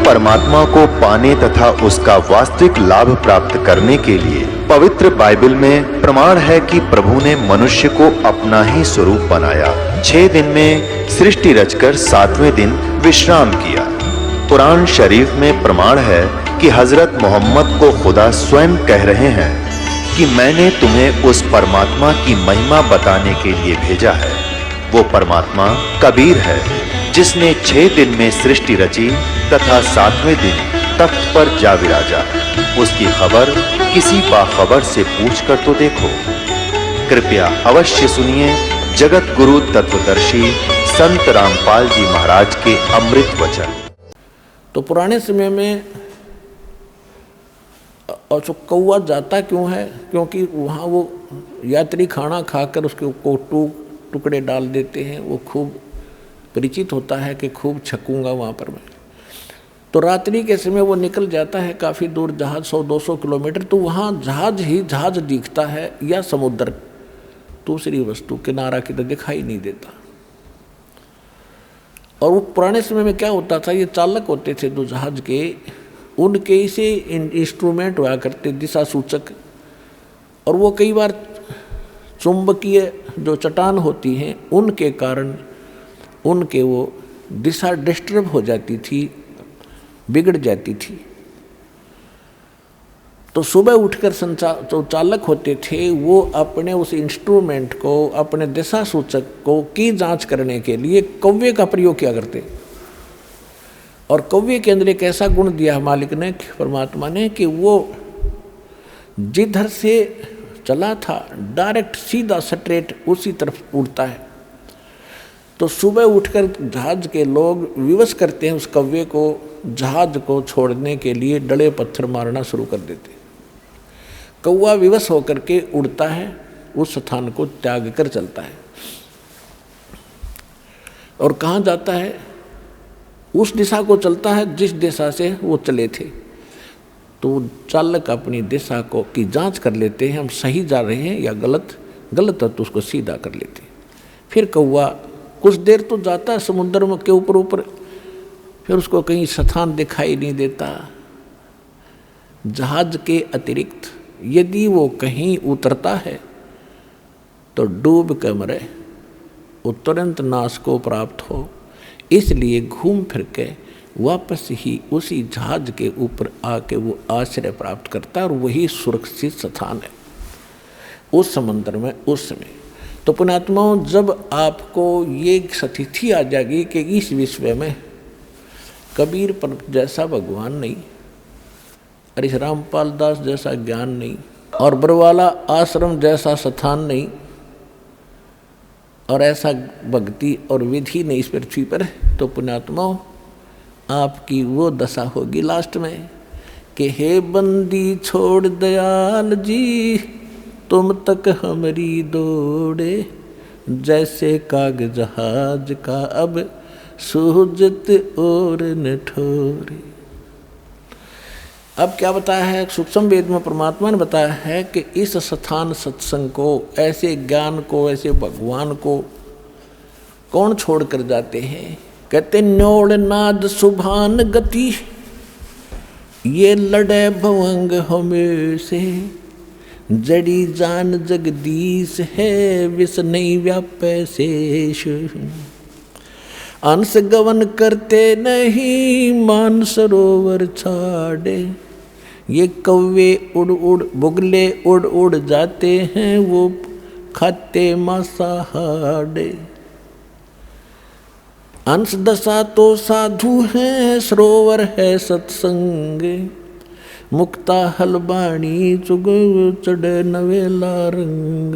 परमात्मा को पाने तथा उसका वास्तविक लाभ प्राप्त करने के लिए पवित्र बाइबल में प्रमाण है कि प्रभु ने मनुष्य को अपना ही स्वरूप बनाया। 6 दिन में सृष्टि रचकर 7वें दिन विश्राम किया। कुरान शरीफ में प्रमाण है कि हजरत मोहम्मद को खुदा स्वयं कह रहे हैं कि मैंने तुम्हें उस परमात्मा की महिमा बताने के लिए भेजा है। वो परमात्मा कबीर है जिसने 6 दिन में सृष्टि रची तथा 7वें दिन तख्त पर जा विराजा। उसकी खबर किसी बाखबर से पूछ कर तो देखो। कृपया अवश्य सुनिए जगत गुरु तत्वदर्शी संत रामपाल जी महाराज के अमृत वचन। तो पुराने समय में और जो कौवा जाता क्यों है? क्योंकि वहाँ वो यात्री खाना खाकर उसके को टुकड़े डाल देते हैं। वो खूब परिचित होता है कि खूब छकूंगा वहाँ पर मैं। तो रात्रि के समय वो निकल जाता है काफ़ी दूर, जहाज 100-200 किलोमीटर, तो वहाँ जहाज ही जहाज दिखता है या समुद्र, दूसरी वस्तु किनारा किधर दिखाई नहीं देता। और वो पुराने समय में क्या होता था, ये चालक होते थे जो जहाज के, उनके इसे इंस्ट्रूमेंट हुआ करते, दिशा सूचक, और वो कई बार चुंबकीय जो चट्टान होती हैं उनके कारण उनके वो दिशा डिस्टर्ब हो जाती थी, बिगड़ जाती थी। तो सुबह उठकर जो चालक होते थे वो अपने उस इंस्ट्रूमेंट को, अपने दिशा सूचक को की जांच करने के लिए कौवे का प्रयोग किया करते। और कौवे के अंदर एक ऐसा गुण दिया मालिक ने, परमात्मा ने, कि वो जिधर से चला था डायरेक्ट सीधा स्ट्रेट उसी तरफ उड़ता है। तो सुबह उठकर जहाज के लोग विवश करते हैं उस कौवे को, जहाज को छोड़ने के लिए डले पत्थर मारना शुरू कर देते। कौवा विवश होकर के उड़ता है, उस स्थान को त्याग कर चलता है। और कहाँ जाता है? उस दिशा को चलता है जिस दिशा से वो चले थे। तो चालक अपनी दिशा को की जांच कर लेते हैं, हम सही जा रहे हैं या गलत है तो उसको सीधा कर लेते हैं। फिर कौवा कुछ देर तो जाता है समुद्र में के ऊपर, फिर उसको कहीं स्थान दिखाई नहीं देता। जहाज के अतिरिक्त यदि वो कहीं उतरता है तो डूब कर मरे, वो तुरंत नाश को प्राप्त हो। इसलिए घूम फिर के वापस ही उसी जहाज के ऊपर आके वो आश्रय प्राप्त करता है, और वही सुरक्षित स्थान है उस समुद्र में उस समय। तो पुण्यात्माओं, जब आपको ये स्थिति आ जाएगी कि इस विश्व में कबीर पर जैसा भगवान नहीं, और इस रामपाल दास जैसा ज्ञान नहीं, और बरवाला आश्रम जैसा स्थान नहीं, और ऐसा भक्ति और विधि नहीं इस पृथ्वी पर, तो पुण्यात्माओं आपकी वो दशा होगी लास्ट में कि हे बंदी छोड़ दयाल जी, तुम तक हमारी दौड़े, जैसे काग जहाज का अब सूझत और न ठोरे। अब क्या बताया है सूक्ष्म वेद में? परमात्मा ने बताया है कि इस स्थान सत्संग को, ऐसे ज्ञान को, ऐसे भगवान को कौन छोड़ कर जाते हैं? कहते न्योड़ नाद सुभान गति, ये लड़े भवंग हमेशे, जड़ी जान जगदीश है, विष नहीं व्यापे शेष, अंश गवन करते नहीं, मान सरोवर छाड़े, ये कौवे उड़ उड़ बुगले उड़ उड़ जाते हैं, वो खाते मांसाहारे। अंश दशा तो साधु है, सरोवर है सत्संग, मुक्ता हलबाणी चुग चढ़ नवेला रंग।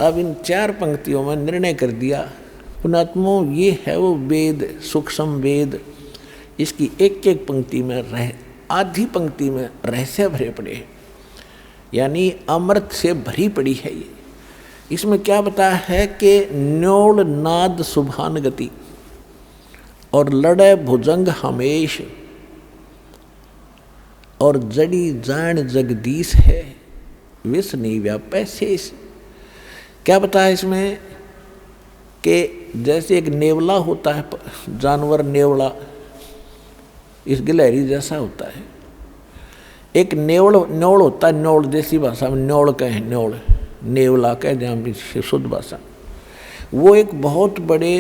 अब इन 4 पंक्तियों में निर्णय कर दिया पुण्यात्माओं, ये है वो वेद, सूक्ष्म वेद। इसकी एक एक पंक्ति में आधी पंक्ति में रहस्य भरे पड़े, यानी अमृत से भरी पड़ी है ये। इसमें क्या बताया है कि न्योल नाद सुभान गति और लड़े भुजंग हमेश और जड़ी जान जगदीश है विष नहीं व्यापै शेष। क्या बताया इसमें कि जैसे एक नेवला होता है, जानवर नेवला इस गिलहरी जैसा होता है। एक न्योल होता है, न्योल देसी भाषा में न्योल कहे, न्योल नेवला कह जहाँ शुद्ध भाषा। वो एक बहुत बड़े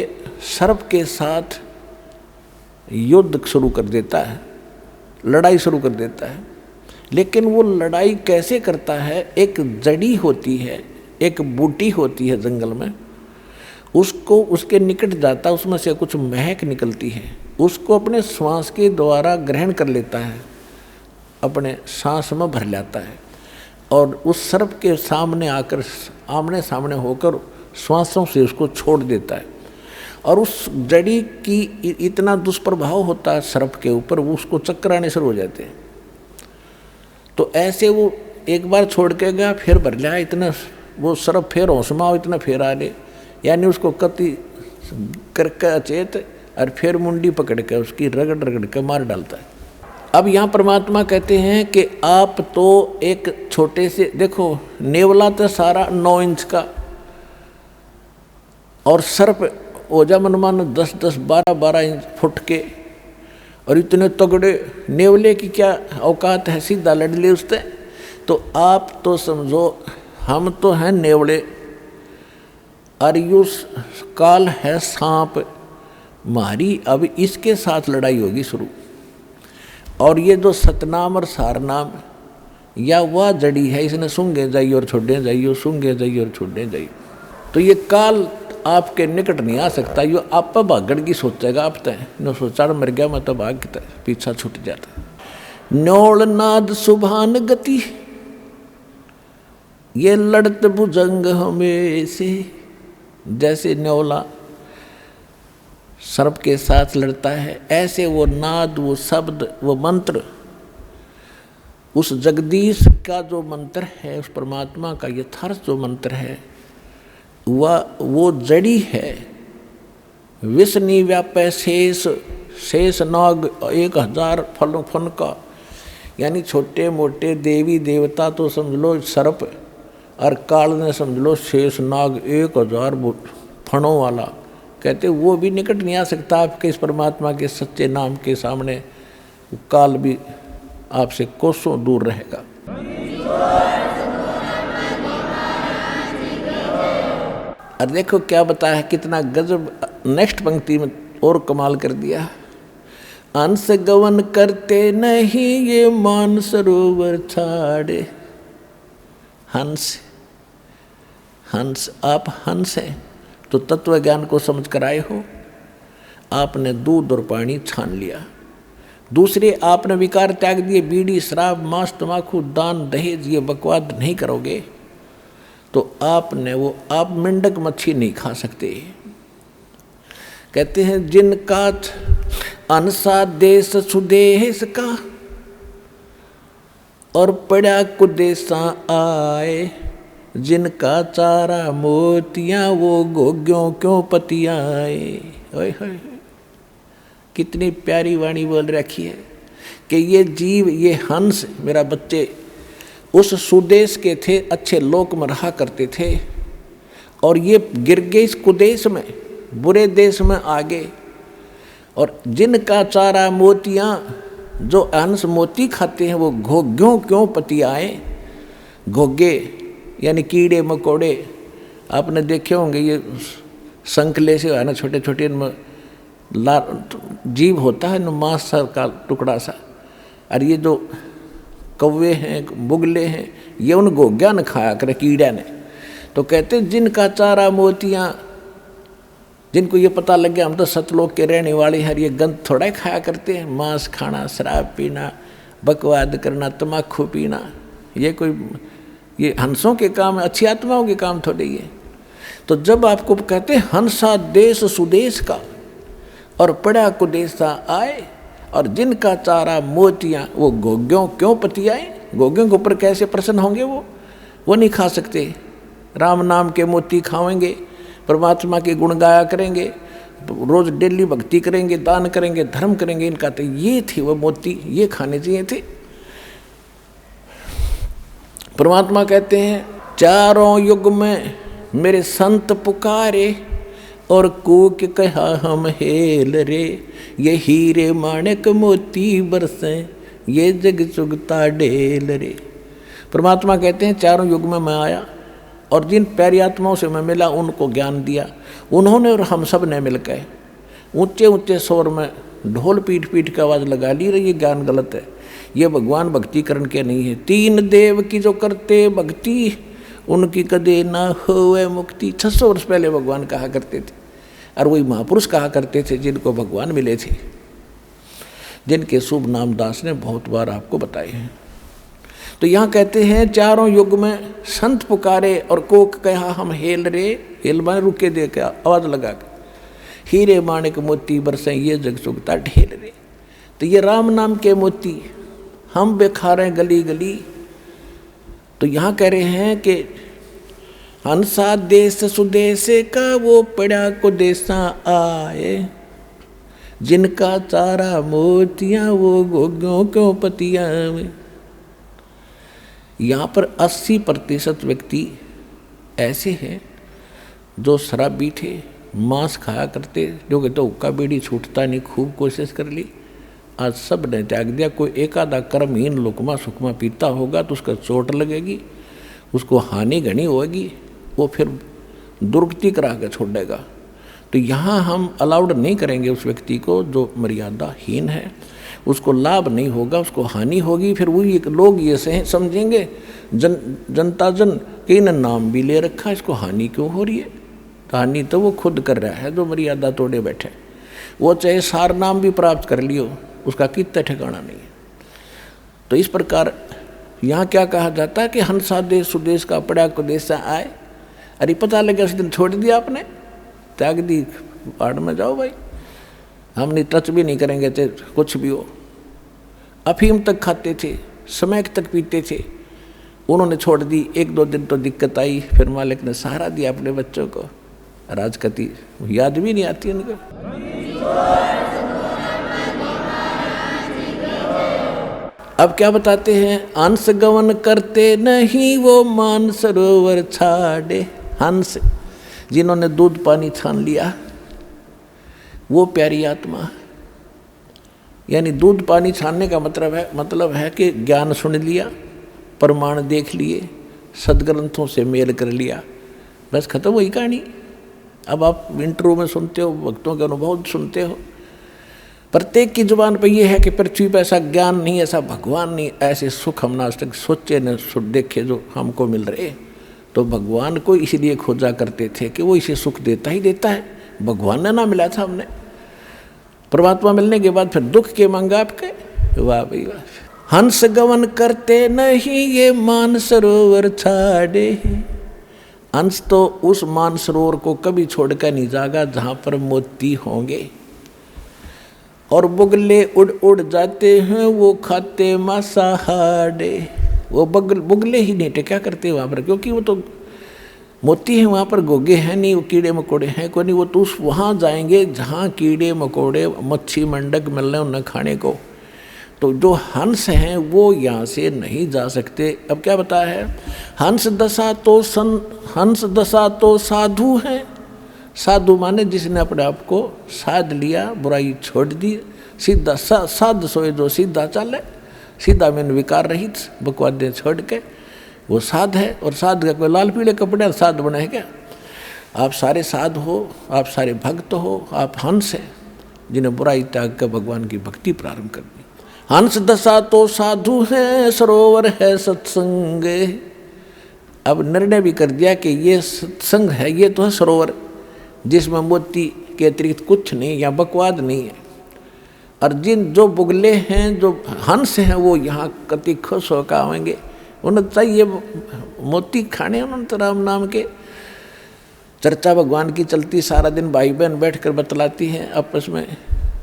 सर्प के साथ युद्ध शुरू कर देता है, लड़ाई शुरू कर देता है। लेकिन वो लड़ाई कैसे करता है, एक जड़ी होती है, एक बूटी होती है जंगल में, उसको उसके निकट जाता है, उसमें से कुछ महक निकलती है, उसको अपने श्वास के द्वारा ग्रहण कर लेता है, अपने सांस में भर लेता है और उस सर्प के सामने आकर आमने सामने होकर श्वासों से उसको छोड़ देता है। और उस जड़ी की इतना दुष्प्रभाव होता है सर्प के ऊपर, वो उसको चक्कर आने शुरू हो जाते हैं। तो ऐसे वो एक बार छोड़ के गया, फिर भर लिया, इतना वो सर्प फिर होशमा इतना फिर आ ले, यानी उसको कति करके अचेत और फिर मुंडी पकड़ के उसकी रगड़ रगड़ के मार डालता है। अब यहाँ परमात्मा कहते हैं कि आप तो एक छोटे से, देखो नेवला तो सारा 9 इंच का और सर्प ओजा मनमान 10-10, 12-12 इंच फुट के, और इतने तगड़े नेवले की क्या औकात है, सीधा लड़ ले उससे। तो आप तो समझो हम तो हैं नेवले और यू काल है सांप मारी, अब इसके साथ लड़ाई होगी शुरू। और ये जो सतनाम और सारनाम या वह जड़ी है, इसने सूंघे जाइए और छोड़े जाइए, सूंघे जाइए और छोड़े जाइए। तो ये काल आपके निकट नहीं आ सकता, यो आप भागड़ की सोचेगा, आप तय न सोचा मर गया मैं तो भाग पीछा छूट जाता। न्योल नाद सुभान गति ये लड़त भुजंग हमेशे, जैसे न्योला सर्प के साथ लड़ता है, ऐसे वो नाद, वो शब्द, वो मंत्र, उस जगदीश का जो मंत्र है, उस परमात्मा का यथार्थ जो मंत्र है, वह वो जड़ी है। विष नहीं व्यापै शेष, शेष नाग 1000 फन का, यानी छोटे मोटे देवी देवता तो समझ लो सर्प, और काल ने समझ लो शेष नाग 1000 फणों वाला। कहते वो भी निकट नहीं आ सकता आपके इस परमात्मा के सच्चे नाम के सामने, काल भी आपसे कोसों दूर रहेगा। और देखो क्या बताया है, कितना गजब, नेक्स्ट पंक्ति में और कमाल कर दिया। अंश गवन करते नहीं ये मान सरोवर छाड़े। हंस, हंस, आप हंस हैं तो तत्व ज्ञान को समझ कर आए हो, आपने दूध और पानी छान लिया। दूसरे आपने विकार त्याग दिए, बीड़ी शराब मांस तम्बाकू दान दहेज ये बकवाद नहीं करोगे तो आपने वो, आप मेंढक मच्छी नहीं खा सकते। कहते हैं जिनका अनसा देश सुदेश का और पड़ा कुदेशा आए, जिनका चारा मोतियाँ वो गोग्यों क्यों पतियाए। ओए होए, कितनी प्यारी वाणी बोल रखी है कि ये जीव, ये हंस मेरा बच्चे उस सुदेश के थे, अच्छे लोक में रहा करते थे, और ये गिर गए इस कुदेश में, बुरे देश में आ गए। और जिनका चारा मोतियाँ, जो हंस मोती खाते हैं वो घोग्यों क्यों पतियाए। घोगे यानी कीड़े मकोड़े, आपने देखे होंगे, ये संकले से है ना, छोटे छोटे जीव होता है ना, मांस सा का टुकड़ा सा, और ये जो कौवे हैं बुगले हैं, ये उन घोग्या ने खाया करे कीड़ा ने। तो कहते जिनका चारा मोतियाँ, जिनको ये पता लग गया हम तो सतलोक के रहने वाले हैं, ये गंद थोड़ा ही खाया करते हैं, मांस खाना, शराब पीना, बकवाद करना, तम्बाकू पीना, ये कोई, ये हंसों के काम है, अच्छी आत्माओं के काम थोड़े ही है। तो जब आपको कहते हैं हंसा देश सुदेश का और पड़ा कुदेशा आए, और जिनका चारा मोतियां वो गोग्यों क्यों पतियाए, गोग्यों के ऊपर कैसे प्रसन्न होंगे वो नहीं खा सकते। राम नाम के मोती खाएंगे, परमात्मा के गुण गाया करेंगे, रोज डेली भक्ति करेंगे, दान करेंगे, धर्म करेंगे, इनका तो ये थे वो मोती, ये खाने चाहिए थे। परमात्मा कहते हैं चारों युग में मेरे संत पुकारे और कूक कहा हम हेल रे, ये हीरे माणिक मोती बरसे ये जग चुगता ढेल रे। परमात्मा कहते हैं चारों युग में मैं आया और जिन प्यारी आत्माओं से मैं मिला उनको ज्ञान दिया, उन्होंने और हम सब ने मिलकर ऊंचे ऊंचे स्वर में ढोल पीट पीट के आवाज़ लगा ली रही, ये ज्ञान गलत है, ये भगवान भक्ति करण के नहीं है। तीन देव की जो करते भक्ति उनकी कदे ना होवे मुक्ति, 600 वर्ष पहले भगवान कहा करते थे, और वही महापुरुष कहा करते थे जिनको भगवान मिले थे, जिनके शुभ नाम दास ने बहुत बार आपको बताए हैं। तो यहाँ कहते हैं चारों युग में संत पुकारे और कोक कहा हम हेल रे, हेल माने रुके दे के आवाज लगा के, हीरे माणिक मोती बरसे ये जग चुगता ढेल रे। तो ये राम नाम के मोती हम बेखारे गली गली। तो यहाँ कह रहे हैं कि हंसा देश सुदेशे का वो पड़ा को देशा आए, जिनका चारा मोतियाँ वो गोग्यों क्यों पतियाँ में। यहाँ पर 80% व्यक्ति ऐसे हैं जो शराबी थे, मांस खाया करते, जो कहते हुक्का बीड़ी छूटता नहीं, खूब कोशिश कर ली, आज सब ने त्याग दिया। कोई एक आधा कर्महीन लुकमा सुकमा पीता होगा तो उसका चोट लगेगी, उसको हानि घनी होगी, वो फिर दुर्गति करा के छोड़ेगा। तो यहाँ हम अलाउड नहीं करेंगे उस व्यक्ति को जो मर्यादाहीन है, उसको लाभ नहीं होगा, उसको हानि होगी। फिर वही लोग ये से समझेंगे जनता जन कि इन्हें नाम भी ले रखा, इसको हानि क्यों हो रही है। तो हानि तो वो खुद कर रहा है जो मर्यादा तोड़े बैठे, वो चाहे सार नाम भी प्राप्त कर लियो, उसका कितना ठिकाना नहीं है। तो इस प्रकार यहाँ क्या कहा जाता है कि हंसा देश सुदेश का पड़ा को देश आए। अरे पता लगे उस दिन छोड़ दिया आपने, त्याग दी, बाढ़ में जाओ भाई, हम नहीं टच भी नहीं करेंगे थे कुछ भी हो। अफीम तक खाते थे, समैक तक पीते थे, उन्होंने छोड़ दी। 1-2 दिन तो दिक्कत आई, फिर मालिक ने सहारा दिया अपने बच्चों को, राजकती याद भी नहीं आती उनको। अब क्या बताते हैं, हंस गवन करते नहीं वो मान सरोवर छाड़े। हंस जिन्होंने दूध पानी छान लिया वो प्यारी आत्मा, यानी दूध पानी छानने का मतलब है कि ज्ञान सुन लिया, प्रमाण देख लिए, सदग्रंथों से मेल कर लिया, बस खत्म हुई कहानी। अब आप इंटरव्यू में सुनते हो, भक्तों के अनुभव सुनते हो, प्रत्येक की जुबान पर यह है कि पृथ्वी पर ऐसा ज्ञान नहीं, ऐसा भगवान नहीं, ऐसे सुख हम आज तक सोचे न देखे जो हमको मिल रहे। तो भगवान को इसलिए खोजा करते थे कि वो इसे सुख देता ही देता है, भगवान ने ना मिला था हमने। परमात्मा मिलने के बाद फिर दुख के मांगा आपके, वाह भाई वाह। हंस गवन करते नहीं ये मान सरोवर छाड़े। हंस तो उस मान सरोवर को कभी छोड़कर नहीं जागा जहाँ पर मोती होंगे, और बुगले उड़ उड़ जाते हैं वो खाते मांसाहारे। वो बुगले ही नहीं क्या करते वहाँ पर, क्योंकि वो तो मोती हैं, वहाँ पर गोगे हैं नहीं, वो कीड़े मकोड़े हैं कोई नहीं। वो तो उस वहाँ जाएंगे जहाँ कीड़े मकोड़े मच्छी मंडक मिल रहे उन्हें खाने को। तो जो हंस हैं वो यहाँ से नहीं जा सकते। अब क्या बताया है, हंस दशा तो साधु हैं। साधु माने जिसने अपने आप को साध लिया, बुराई छोड़ दी, सीधा साध सोए जो सीधा चले, सीधा में विकार रहित बकवादें छोड़ के वो साध है। और साध का कोई लाल पीले कपड़े साध बने हैं क्या? आप सारे साध हो, आप सारे भक्त हो, आप हंस हैं जिन्हें बुराई त्याग कर भगवान की भक्ति प्रारंभ कर दी। हंस दशा तो साधु है, सरोवर है सत्संग। अब निर्णय भी कर दिया कि ये सत्संग है, ये तो है सरोवर जिसमें मोती के अतिरिक्त कुछ नहीं या बकवाद नहीं है। और जो बुगले हैं, जो हंस हैं, वो यहाँ कति खुश होकर आएंगे, उन्हें चाहिए मोती खाने। उन्होंने तो राम नाम के चर्चा भगवान की चलती, सारा दिन भाई बहन बैठ कर बतलाती हैं आपस में,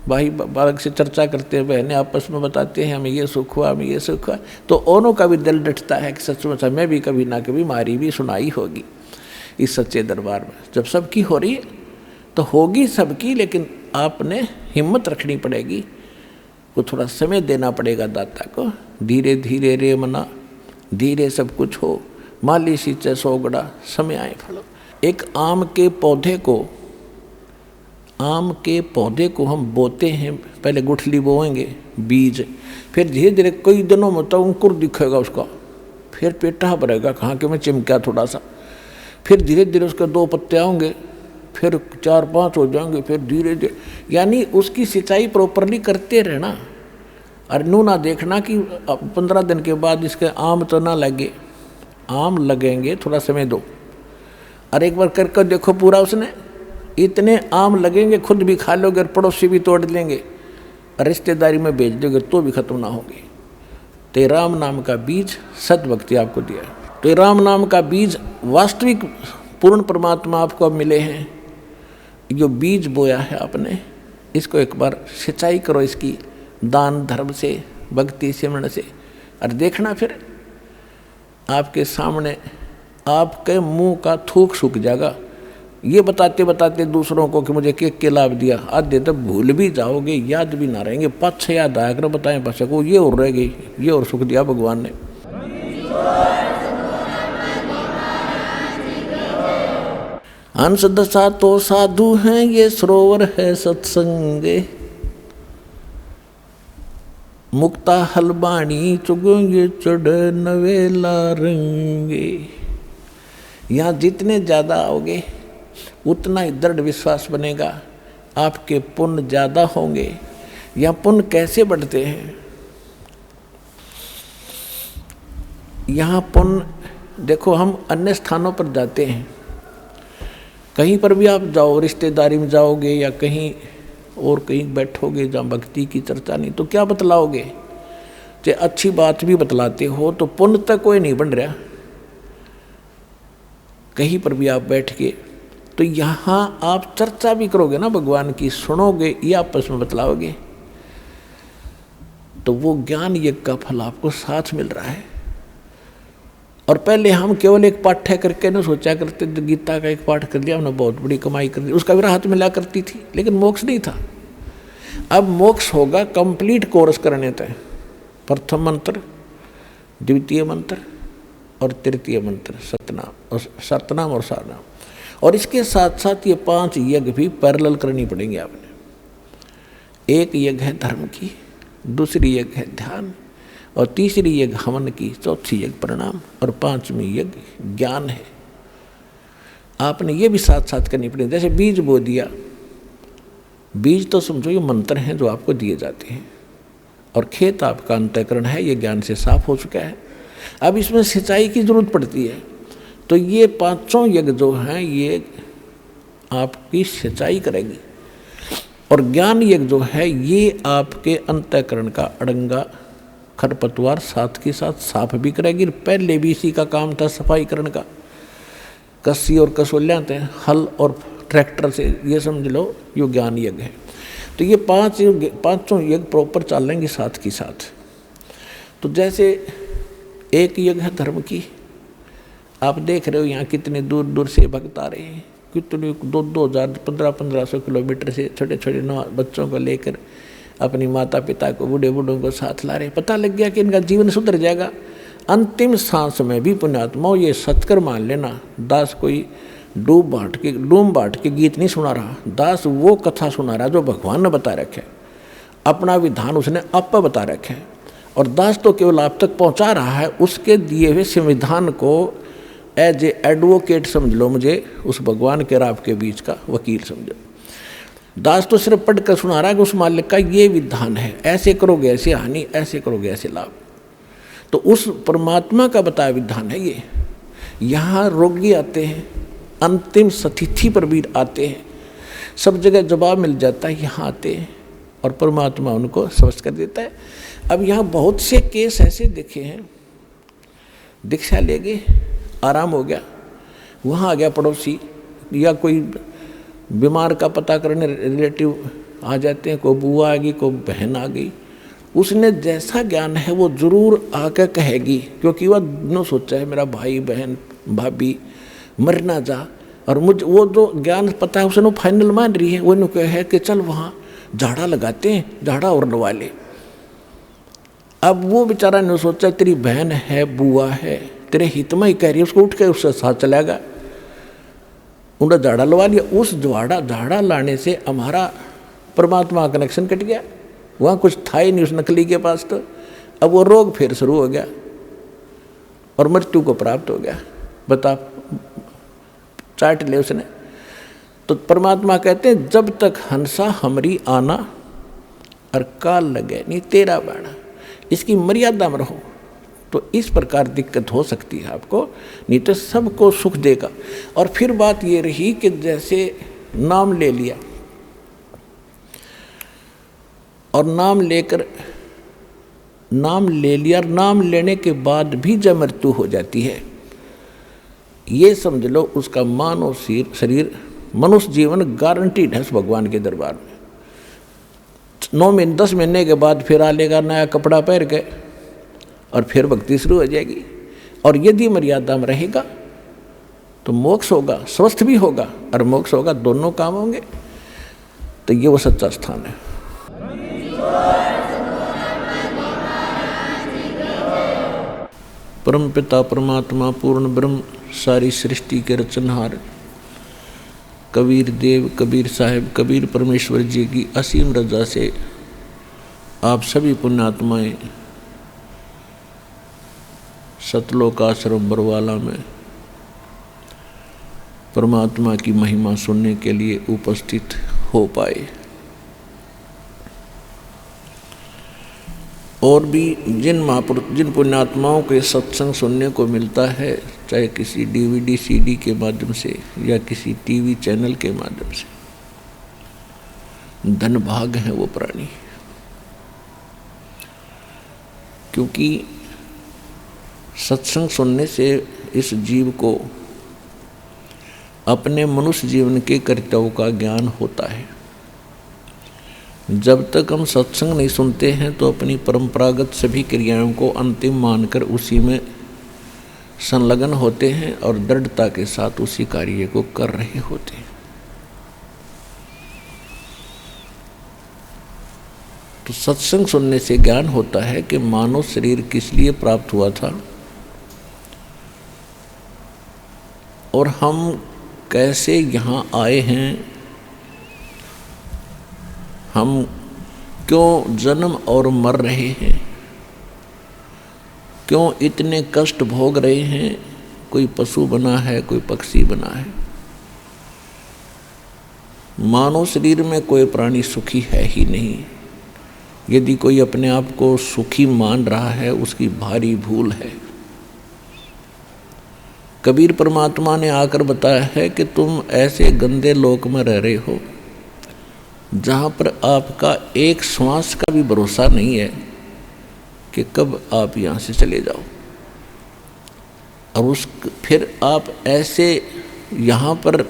भाई बालक से चर्चा करते हैं, बहनें आपस में बताते हैं हमें ये सुख हुआ, हमें ये सुख हुआ, तो औरों का भी दिल डटता है कि सचमुच हमें भी कभी ना कभी मारी भी सुनाई होगी इस सच्चे दरबार में। जब सबकी हो रही है तो होगी सबकी, लेकिन आपने हिम्मत रखनी पड़ेगी, वो थोड़ा समय देना पड़ेगा दाता को। धीरे धीरे रे मना, धीरे सब कुछ हो, माली सींचे सोगड़ा, समय आए फलो। एक आम के पौधे को हम बोते हैं, पहले गुठली बोएंगे बीज, फिर धीरे धीरे कई दिनों में तो अंकुर दिखेगा उसका, फिर पेटा भरेगा, कहाँ के में चिमका थोड़ा सा, फिर धीरे धीरे उसके 2 पत्ते आएंगे, फिर 4-5 हो जाएंगे, फिर धीरे धीरे, यानी उसकी सिंचाई प्रॉपरली करते रहना। और नू ना देखना कि 15 दिन के बाद इसके आम तो ना लगे, आम लगेंगे, थोड़ा समय दो। और एक बार करके देखो पूरा, उसने इतने आम लगेंगे खुद भी खा लोगे और पड़ोसी भी तोड़ लेंगे, रिश्तेदारी में भेज दोगे तो भी खत्म ना होगी। तो राम नाम का बीज सद्भक्ति आपको दिया। तो राम नाम का बीज वास्तविक पूर्ण परमात्मा आपको अब मिले हैं। जो बीज बोया है आपने, इसको एक बार सिंचाई करो इसकी, दान धर्म से, भक्ति सिमरण से, और देखना फिर आपके सामने आपके मुंह का थूक सूख जाएगा। ये बताते बताते दूसरों को कि मुझे के लाभ दिया, आधे तो भूल भी जाओगे, याद भी ना रहेंगे, 5-6 याद आया कर बताएं बस को, ये और रह गई, ये और सुख दिया भगवान ने। हंस दशा तो साधु हैं, ये सरोवर है सत्संगे, मुक्ता हलबाणी चुगेंगे चढ़ नवेला रंगे। यहाँ जितने ज़्यादा आओगे उतना ही दृढ़ विश्वास बनेगा, आपके पुण्य ज़्यादा होंगे। यहाँ पुण्य कैसे बढ़ते हैं? यहाँ पुण्य देखो, हम अन्य स्थानों पर जाते हैं, कहीं पर भी आप जाओ, रिश्तेदारी में जाओगे या कहीं और कहीं बैठोगे जहाँ भक्ति की चर्चा नहीं, तो क्या बतलाओगे? चाहे अच्छी बात भी बतलाते हो तो पुण्य तक कोई नहीं बन रहा। कहीं पर भी आप बैठ के, तो यहाँ आप चर्चा भी करोगे ना भगवान की, सुनोगे या आपस में बतलाओगे, तो वो ज्ञान यज्ञ का फल आपको साथ मिल रहा है। और पहले हम केवल एक पाठ्य करके न सोचा करते, गीता का एक पाठ कर दिया हमने, बहुत बड़ी कमाई कर दी, उसका भी राहत मिला करती थी, लेकिन मोक्ष नहीं था। अब मोक्ष होगा कंप्लीट कोर्स करने तक, प्रथम मंत्र, द्वितीय मंत्र और तृतीय मंत्र, सतनाम और सारनाम, और इसके साथ साथ ये 5 यज्ञ भी पैरेलल करनी पड़ेंगे आपने। एक यज्ञ है धर्म की, दूसरी यज्ञ है ध्यान, और तीसरी यज्ञ हवन की, चौथी यज्ञ प्रणाम, और 5वीं यज्ञ ज्ञान है। आपने ये भी साथ साथ करनी पड़ेगी। जैसे बीज बो दिया, बीज तो समझो ये मंत्र हैं जो आपको दिए जाते हैं, और खेत आपका अंतःकरण है, ये ज्ञान से साफ हो चुका है। अब इसमें सिंचाई की जरूरत पड़ती है, तो ये 5 यज्ञ जो हैं ये आपकी सिंचाई करेगी, और ज्ञान यज्ञ जो है ये आपके अंतःकरण का अड़ंगा खरपतवार साथ के साथ साफ भी करेगी। पहले भी इसी का काम था सफाई करने का, कस्सी और कसोलियाँ थे, हल और ट्रैक्टर से, ये समझ लो ये ज्ञान यज्ञ है। तो ये 5 यज्ञ प्रॉपर चलेंगे साथ की साथ। तो जैसे एक यज्ञ है धर्म की, आप देख रहे हो यहाँ कितने दूर दूर से भक्त आ रहे हैं, कितने 2-2 हज़ार 1500 किलोमीटर से छोटे छोटे बच्चों को लेकर अपनी माता पिता को, बूढ़े बूढ़ों को साथ ला रहे। पता लग गया कि इनका जीवन सुधर जाएगा। अंतिम सांस में भी पुण्यात्माओं ये सत्कर मान लेना, दास कोई डूम बांट के गीत नहीं सुना रहा, दास वो कथा सुना रहा जो भगवान ने बता रखे, अपना विधान उसने आप बता रखे है, और दास तो केवल आप तक पहुंचा रहा है उसके दिए हुए संविधान को एज ए एडवोकेट समझ लो, मुझे उस भगवान के और आपके बीच का वकील समझो। दास तो सिर्फ पढ़ कर सुना रहा है कि उस मालिक का ये विधान है, ऐसे करोगे ऐसे हानि, ऐसे करोगे ऐसे लाभ। तो उस परमात्मा का बताया विधान है ये। यहाँ रोगी आते हैं, अंतिम सतिथि पर भी आते हैं, सब जगह जवाब मिल जाता है, यहाँ आते हैं और परमात्मा उनको स्वस्थ कर देता है। अब यहाँ बहुत से केस ऐसे देखे हैं, दीक्षा ले गए, आराम हो गया, वहाँ आ गया पड़ोसी या कोई बीमार का पता करने रिलेटिव आ जाते हैं, कोई बुआ आ गई, कोई बहन आ गई, उसने जैसा ज्ञान है वो जरूर आकर कहेगी, क्योंकि वह न सोचा है मेरा भाई बहन भाभी मर ना जा, और मुझ वो जो ज्ञान पता है उसने फाइनल मान रही है, वो कहे है कि चल वहाँ झाड़ा लगाते हैं, झाड़ा और लगा ले। अब वो बेचारा ने सोचा तेरी बहन है, बुआ है, तेरे हित में ही कह रही है, उसको उठ के उसके साथ चलेगा, उन्हें झाड़ा लगा लिया। उस झाड़ा लाने से हमारा परमात्मा का कनेक्शन कट गया, वहाँ कुछ था ही नहीं उस नकली के पास। तो अब वो रोग फिर शुरू हो गया और मृत्यु को प्राप्त हो गया। बता, चाट ले उसने। तो परमात्मा कहते हैं जब तक हंसा हमरी आना और काल लगे नहीं तेरा बाणा, इसकी मर्यादा में रहो तो इस प्रकार दिक्कत हो सकती है आपको, नहीं तो सबको सुख देगा। और फिर बात ये रही कि जैसे नाम ले लिया और नाम ले लिया, नाम लेने के बाद भी जब मृत्यु हो जाती है, ये समझ लो उसका मानव शरीर मनुष्य जीवन गारंटीड है उस भगवान के दरबार में। 9 महीने 10 महीने के बाद फिर आ लेगा नया कपड़ा पहन के और फिर भक्ति शुरू हो जाएगी। और यदि मर्यादा में रहेगा तो मोक्ष होगा, स्वस्थ भी होगा और मोक्ष होगा, दोनों काम होंगे। तो ये वो सच्चा स्थान है। परम पिता परमात्मा पूर्ण ब्रह्म सारी सृष्टि के रचनहार कबीर देव कबीर साहिब कबीर परमेश्वर जी की असीम रजा से आप सभी पुण्यात्माएं सतलोक आश्रम बरवाला में परमात्मा की महिमा सुनने के लिए उपस्थित हो पाए। और भी जिन पुण्यात्माओं के सत्संग सुनने को मिलता है, चाहे किसी DVD CD के माध्यम से या किसी टीवी चैनल के माध्यम से, धनभाग है वो प्राणी। क्योंकि सत्संग सुनने से इस जीव को अपने मनुष्य जीवन के कर्तव्यों का ज्ञान होता है। जब तक हम सत्संग नहीं सुनते हैं तो अपनी परंपरागत सभी क्रियाओं को अंतिम मानकर उसी में संलग्न होते हैं और दृढ़ता के साथ उसी कार्य को कर रहे होते हैं। तो सत्संग सुनने से ज्ञान होता है कि मानव शरीर किस लिए प्राप्त हुआ था और हम कैसे यहाँ आए हैं, हम क्यों जन्म और मर रहे हैं, क्यों इतने कष्ट भोग रहे हैं। कोई पशु बना है, कोई पक्षी बना है। मानव शरीर में कोई प्राणी सुखी है ही नहीं। यदि कोई अपने आप को सुखी मान रहा है उसकी भारी भूल है। कबीर परमात्मा ने आकर बताया है कि तुम ऐसे गंदे लोक में रह रहे हो जहाँ पर आपका एक श्वास का भी भरोसा नहीं है कि कब आप यहाँ से चले जाओ। और फिर आप ऐसे यहाँ पर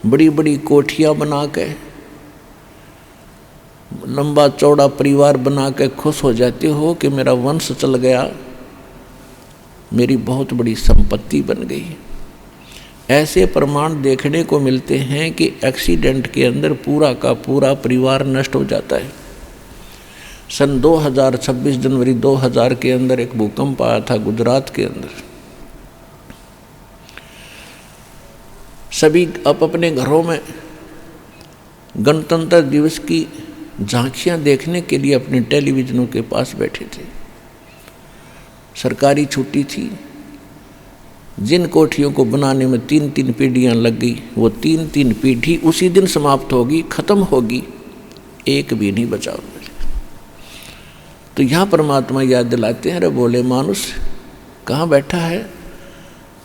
बड़ी बड़ी कोठियाँ बना के लंबा चौड़ा परिवार बना के खुश हो जाते हो कि मेरा वंश चल गया, मेरी बहुत बड़ी संपत्ति बन गई। ऐसे प्रमाण देखने को मिलते हैं कि एक्सीडेंट के अंदर पूरा का पूरा परिवार नष्ट हो जाता है। सन 2026 जनवरी 2000 के अंदर एक भूकंप आया था गुजरात के अंदर। सभी अपने घरों में गणतंत्र दिवस की झांकियां देखने के लिए अपने टेलीविजनों के पास बैठे थे। सरकारी छुट्टी थी। जिन कोठियों को बनाने में 3-3 पीढ़ियाँ लग गई, वो 3-3 पीढ़ी उसी दिन समाप्त होगी, खत्म होगी, एक भी नहीं बचा उनमें। तो यहाँ परमात्मा याद दिलाते हैं, अरे बोले मानुष कहाँ बैठा है,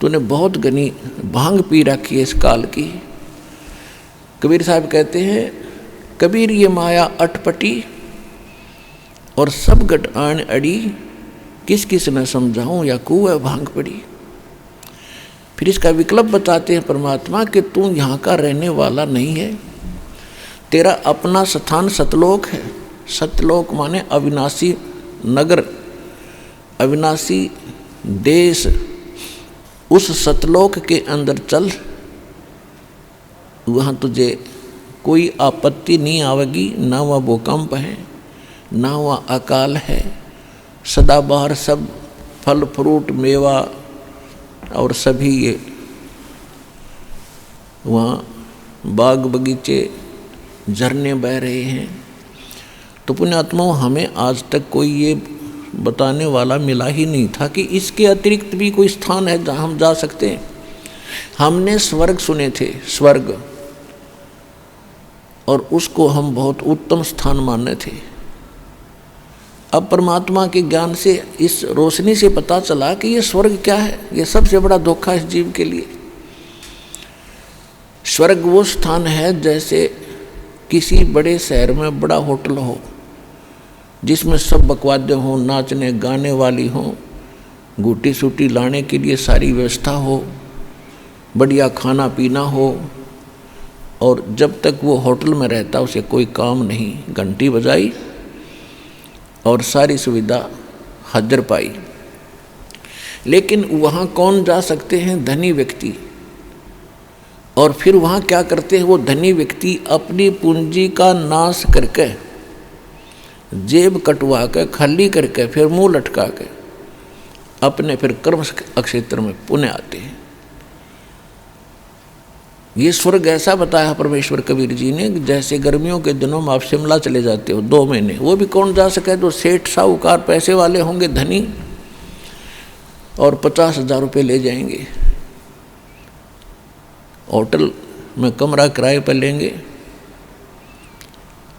तूने बहुत घनी भांग पी रखी है इस काल की। कबीर साहब कहते हैं, कबीर ये माया अटपटी और सब घट आन अड़ी, किस किस न समझाऊं या कुएं भांग पड़ी। फिर इसका विकल्प बताते हैं परमात्मा कि तू यहाँ का रहने वाला नहीं है, तेरा अपना स्थान सतलोक है। सतलोक माने अविनाशी नगर, अविनाशी देश। उस सतलोक के अंदर चल, वहाँ तुझे कोई आपत्ति नहीं आवेगी, ना वहाँ भूकंप है, ना वहाँ अकाल है। सदाबहार सब फल फ्रूट मेवा और सभी ये वहाँ बाग बगीचे झरने बह रहे हैं। तो पुण्यात्माओं, हमें आज तक कोई ये बताने वाला मिला ही नहीं था कि इसके अतिरिक्त भी कोई स्थान है जहाँ हम जा सकते हैं। हमने स्वर्ग सुने थे, स्वर्ग, और उसको हम बहुत उत्तम स्थान माने थे। अब परमात्मा के ज्ञान से, इस रोशनी से पता चला कि ये स्वर्ग क्या है। ये सबसे बड़ा धोखा इस जीव के लिए। स्वर्ग वो स्थान है जैसे किसी बड़े शहर में बड़ा होटल हो, जिसमें सब बकवादे हों, नाचने गाने वाली हों, गुटी सूटी लाने के लिए सारी व्यवस्था हो, बढ़िया खाना पीना हो, और जब तक वो होटल में रहता उसे कोई काम नहीं, घंटी बजाई और सारी सुविधा हाजिर पाई। लेकिन वहाँ कौन जा सकते हैं? धनी व्यक्ति। और फिर वहाँ क्या करते हैं वो धनी व्यक्ति? अपनी पूंजी का नाश करके, जेब कटवा के, खाली करके, फिर मुंह लटका के अपने फिर कर्म क्षेत्र में पुण्य आते हैं। ये स्वर्ग ऐसा बताया परमेश्वर कबीर जी ने, जैसे गर्मियों के दिनों में आप शिमला चले जाते हो 2 महीने, वो भी कौन जा सके? जो सेठ साहूकार पैसे वाले होंगे, धनी, और 50,000 रुपये ले जाएंगे, होटल में कमरा किराए पर लेंगे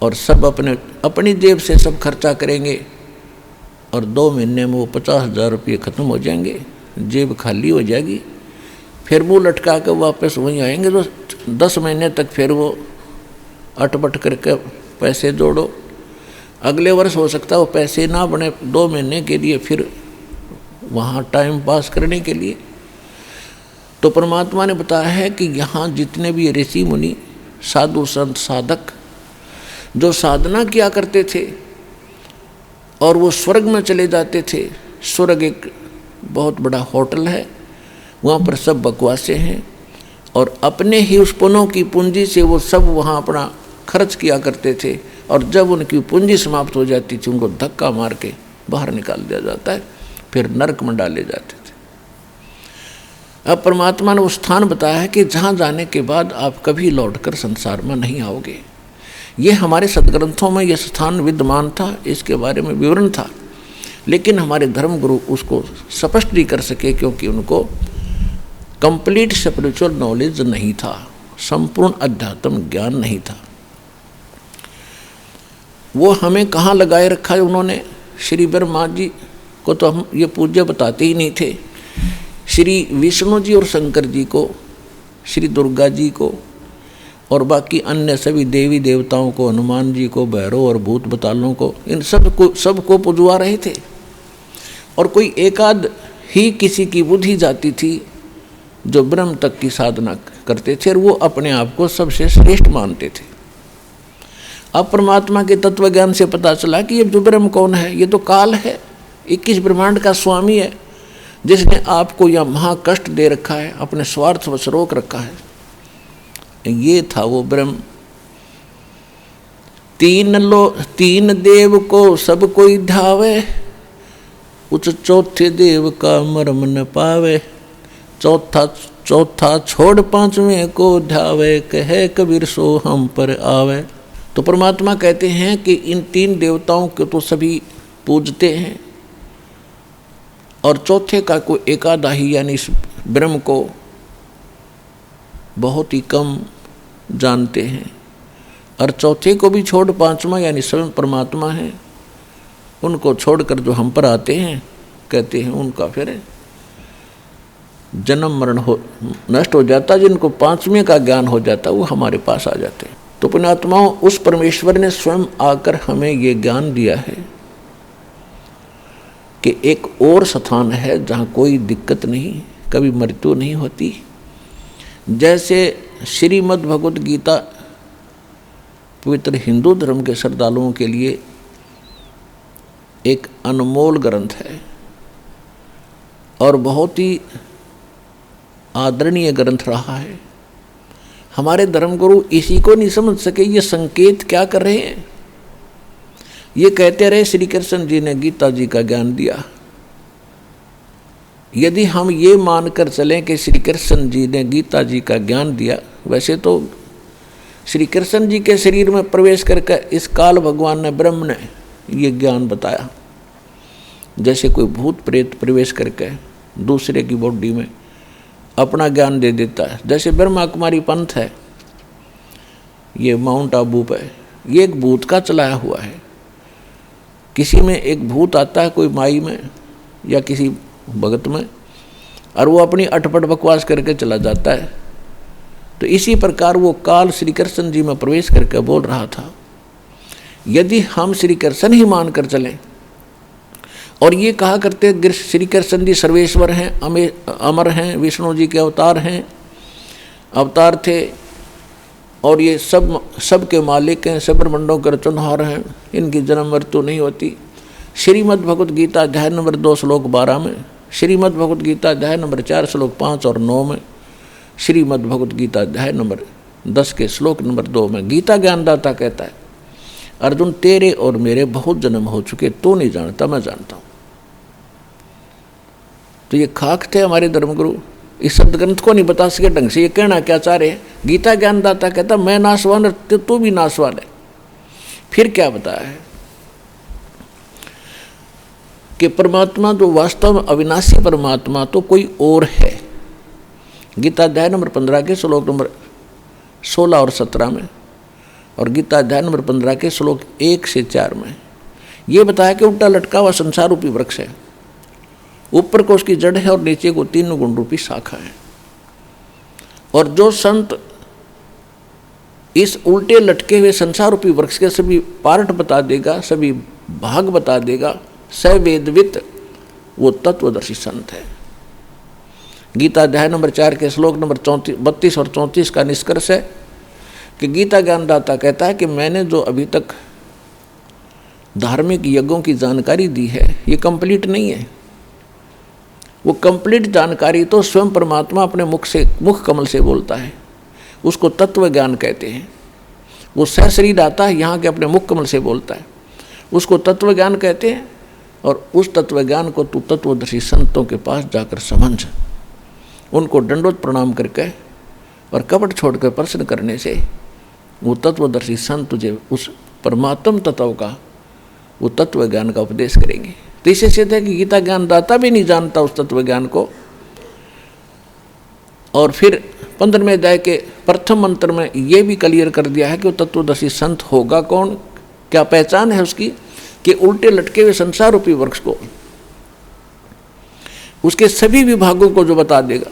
और सब अपनी जेब से सब खर्चा करेंगे, और 2 महीने में वो 50,000 रुपये ख़त्म हो जाएंगे, जेब खाली हो जाएगी। फिर मुँह लटका कर वापस वहीं आएंगे। तो 10 महीने तक फिर वो अटपट करके पैसे जोड़ो। अगले वर्ष हो सकता है वो पैसे ना बने, 2 महीने के लिए फिर वहाँ टाइम पास करने के लिए। तो परमात्मा ने बताया है कि यहाँ जितने भी ऋषि मुनि, साधु संत साधक जो साधना किया करते थे और वो स्वर्ग में चले जाते थे। स्वर्ग एक बहुत बड़ा होटल है, वहाँ पर सब बकवासे हैं, और अपने ही उस पुण्यों की पूंजी से वो सब वहाँ अपना खर्च किया करते थे। और जब उनकी पूंजी समाप्त हो जाती थी, उनको धक्का मार के बाहर निकाल दिया जाता है, फिर नरक में डाले जाते थे। अब परमात्मा ने वो स्थान बताया है कि जहाँ जाने के बाद आप कभी लौटकर संसार में नहीं आओगे। ये हमारे सदग्रंथों में यह स्थान विद्यमान था, इसके बारे में विवरण था, लेकिन हमारे धर्मगुरु उसको स्पष्ट नहीं कर सके, क्योंकि उनको कंप्लीट स्पिरिचुअल नॉलेज नहीं था, संपूर्ण अध्यात्म ज्ञान नहीं था। वो हमें कहाँ लगाए रखा है उन्होंने? श्री ब्रह्मा जी को तो हम ये पूज्य बताते ही नहीं थे, श्री विष्णु जी और शंकर जी को, श्री दुर्गा जी को, और बाकी अन्य सभी देवी देवताओं को, हनुमान जी को, भैरव और भूत बतालों को, इन सबको पुजवा रहे थे। और कोई एकाध ही किसी की बुद्धि जाती थी जो ब्रह्म तक की साधना करते थे, और वो अपने आप को सबसे श्रेष्ठ मानते थे। अब परमात्मा के तत्व ज्ञान से पता चला कि ये जो ब्रह्म कौन है? ये तो काल है, 21 ब्रह्मांड का स्वामी है, जिसने आपको यह महाकष्ट दे रखा है, अपने स्वार्थ वश रोक रखा है। ये था वो ब्रह्म। 3 देव को सब कोई ध्यावे, उस चौथे देव का मर्म न पावे। चौथा छोड़ 5वें को ध्यावे, कहे कबीर सो हम पर आवे। तो परमात्मा कहते हैं कि इन 3 देवताओं को तो सभी पूजते हैं, और चौथे का कोई एकादा ही, यानी इस ब्रह्म को बहुत ही कम जानते हैं। और चौथे को भी छोड़ 5वां यानी स्वयं परमात्मा है, उनको छोड़कर जो हम पर आते हैं, कहते हैं उनका फिर जन्म मरण नष्ट हो जाता। जिनको 5वें का ज्ञान हो जाता वो हमारे पास आ जाते हैं। तो पुण्यात्माओं, उस परमेश्वर ने स्वयं आकर हमें ये ज्ञान दिया है कि एक और स्थान है जहाँ कोई दिक्कत नहीं, कभी मृत्यु नहीं होती। जैसे श्रीमद् भगवत गीता पवित्र हिंदू धर्म के श्रद्धालुओं के लिए एक अनमोल ग्रंथ है और बहुत ही आदरणीय ग्रंथ रहा है। हमारे धर्मगुरु इसी को नहीं समझ सके, ये संकेत क्या कर रहे हैं। ये कहते रहे श्री कृष्ण जी ने गीता जी का ज्ञान दिया। यदि हम ये मानकर चलें कि श्री कृष्ण जी ने गीता जी का ज्ञान दिया, वैसे तो श्री कृष्ण जी के शरीर में प्रवेश करके इस काल भगवान ने ब्रह्म ने ये ज्ञान बताया। जैसे कोई भूत प्रेत प्रवेश करके दूसरे की बॉडी में अपना ज्ञान दे देता है। जैसे ब्रह्मा कुमारी पंथ है, ये माउंट आबू पे, ये एक भूत का चलाया हुआ है। किसी में एक भूत आता है, कोई माई में या किसी भगत में, और वो अपनी अटपट बकवास करके चला जाता है। तो इसी प्रकार वो काल श्री कृष्ण जी में प्रवेश करके बोल रहा था। यदि हम श्री कृष्ण ही मान कर चलें, और ये कहा करते श्री कृष्ण जी सर्वेश्वर हैं, अमर हैं, विष्णु जी के अवतार थे, और ये सब के मालिक हैं, सब ब्रह्मांडों के रचनहार हैं, इनकी जन्म मृत्यु नहीं होती। श्रीमद् भगवत गीता अध्याय नंबर 2 श्लोक 12 में, श्रीमद् भगवत गीता अध्याय नंबर 4 श्लोक 5 और 9 में, श्रीमद् भगवत गीता अध्याय नंबर 10 के श्लोक नंबर 2 में गीता ज्ञानदाता कहता है, अर्जुन तेरे और मेरे बहुत जन्म हो चुके, तू नहीं जानता, मैं जानता हूँ। तो ये खाक थे हमारे धर्मगुरु, इस शब्द ग्रंथ को नहीं बता सके ढंग से। ये कहना क्या चाह रहे हैं? गीता ज्ञानदाता कहता मैं नाशवान, तू भी नाशवान है। फिर क्या बताया है कि परमात्मा जो वास्तव में अविनाशी परमात्मा तो कोई और है। गीता अध्याय नंबर 15 के श्लोक नंबर 16 और 17 में, और गीता अध्याय नंबर 15 के श्लोक 1 से 4 में ये बताया कि उल्टा लटका हुआ संसार रूपी वृक्ष है, ऊपर को उसकी जड़ है और नीचे को 3 गुण रूपी शाखा है। और जो संत इस उल्टे लटके हुए संसार रूपी वृक्ष के सभी पार्ट बता देगा, सभी भाग बता देगा, सवेदवित, वो तत्वदर्शी संत है। गीता अध्याय नंबर 4 के श्लोक नंबर 32 और 34 का निष्कर्ष है कि गीता ज्ञानदाता कहता है कि मैंने जो अभी तक धार्मिक यज्ञों की जानकारी दी है ये कंप्लीट नहीं है। वो कंप्लीट जानकारी तो स्वयं परमात्मा अपने मुख कमल से बोलता है, उसको तत्व ज्ञान कहते हैं। वो सहशरीर आता है यहाँ के अपने मुख कमल से बोलता है, उसको तत्व ज्ञान कहते हैं। और उस तत्व ज्ञान को तू तत्वदर्शी संतों के पास जाकर समझ, उनको दंडोत प्रणाम करके और कपट छोड़कर प्रश्न करने से वो तत्वदर्शी संत तुझे उस परमात्म तत्व का, वो तत्व ज्ञान का उपदेश करेंगे। तो इससे सिद्ध है कि गीता ज्ञानदाता भी नहीं जानता उस तत्व ज्ञान को। और फिर 15वें अध्याय के प्रथम मंत्र में ये भी क्लियर कर दिया है कि वो तत्वदर्शी संत होगा कौन, क्या पहचान है उसकी, कि उल्टे लटके हुए संसार रूपी वृक्ष को, उसके सभी विभागों को जो बता देगा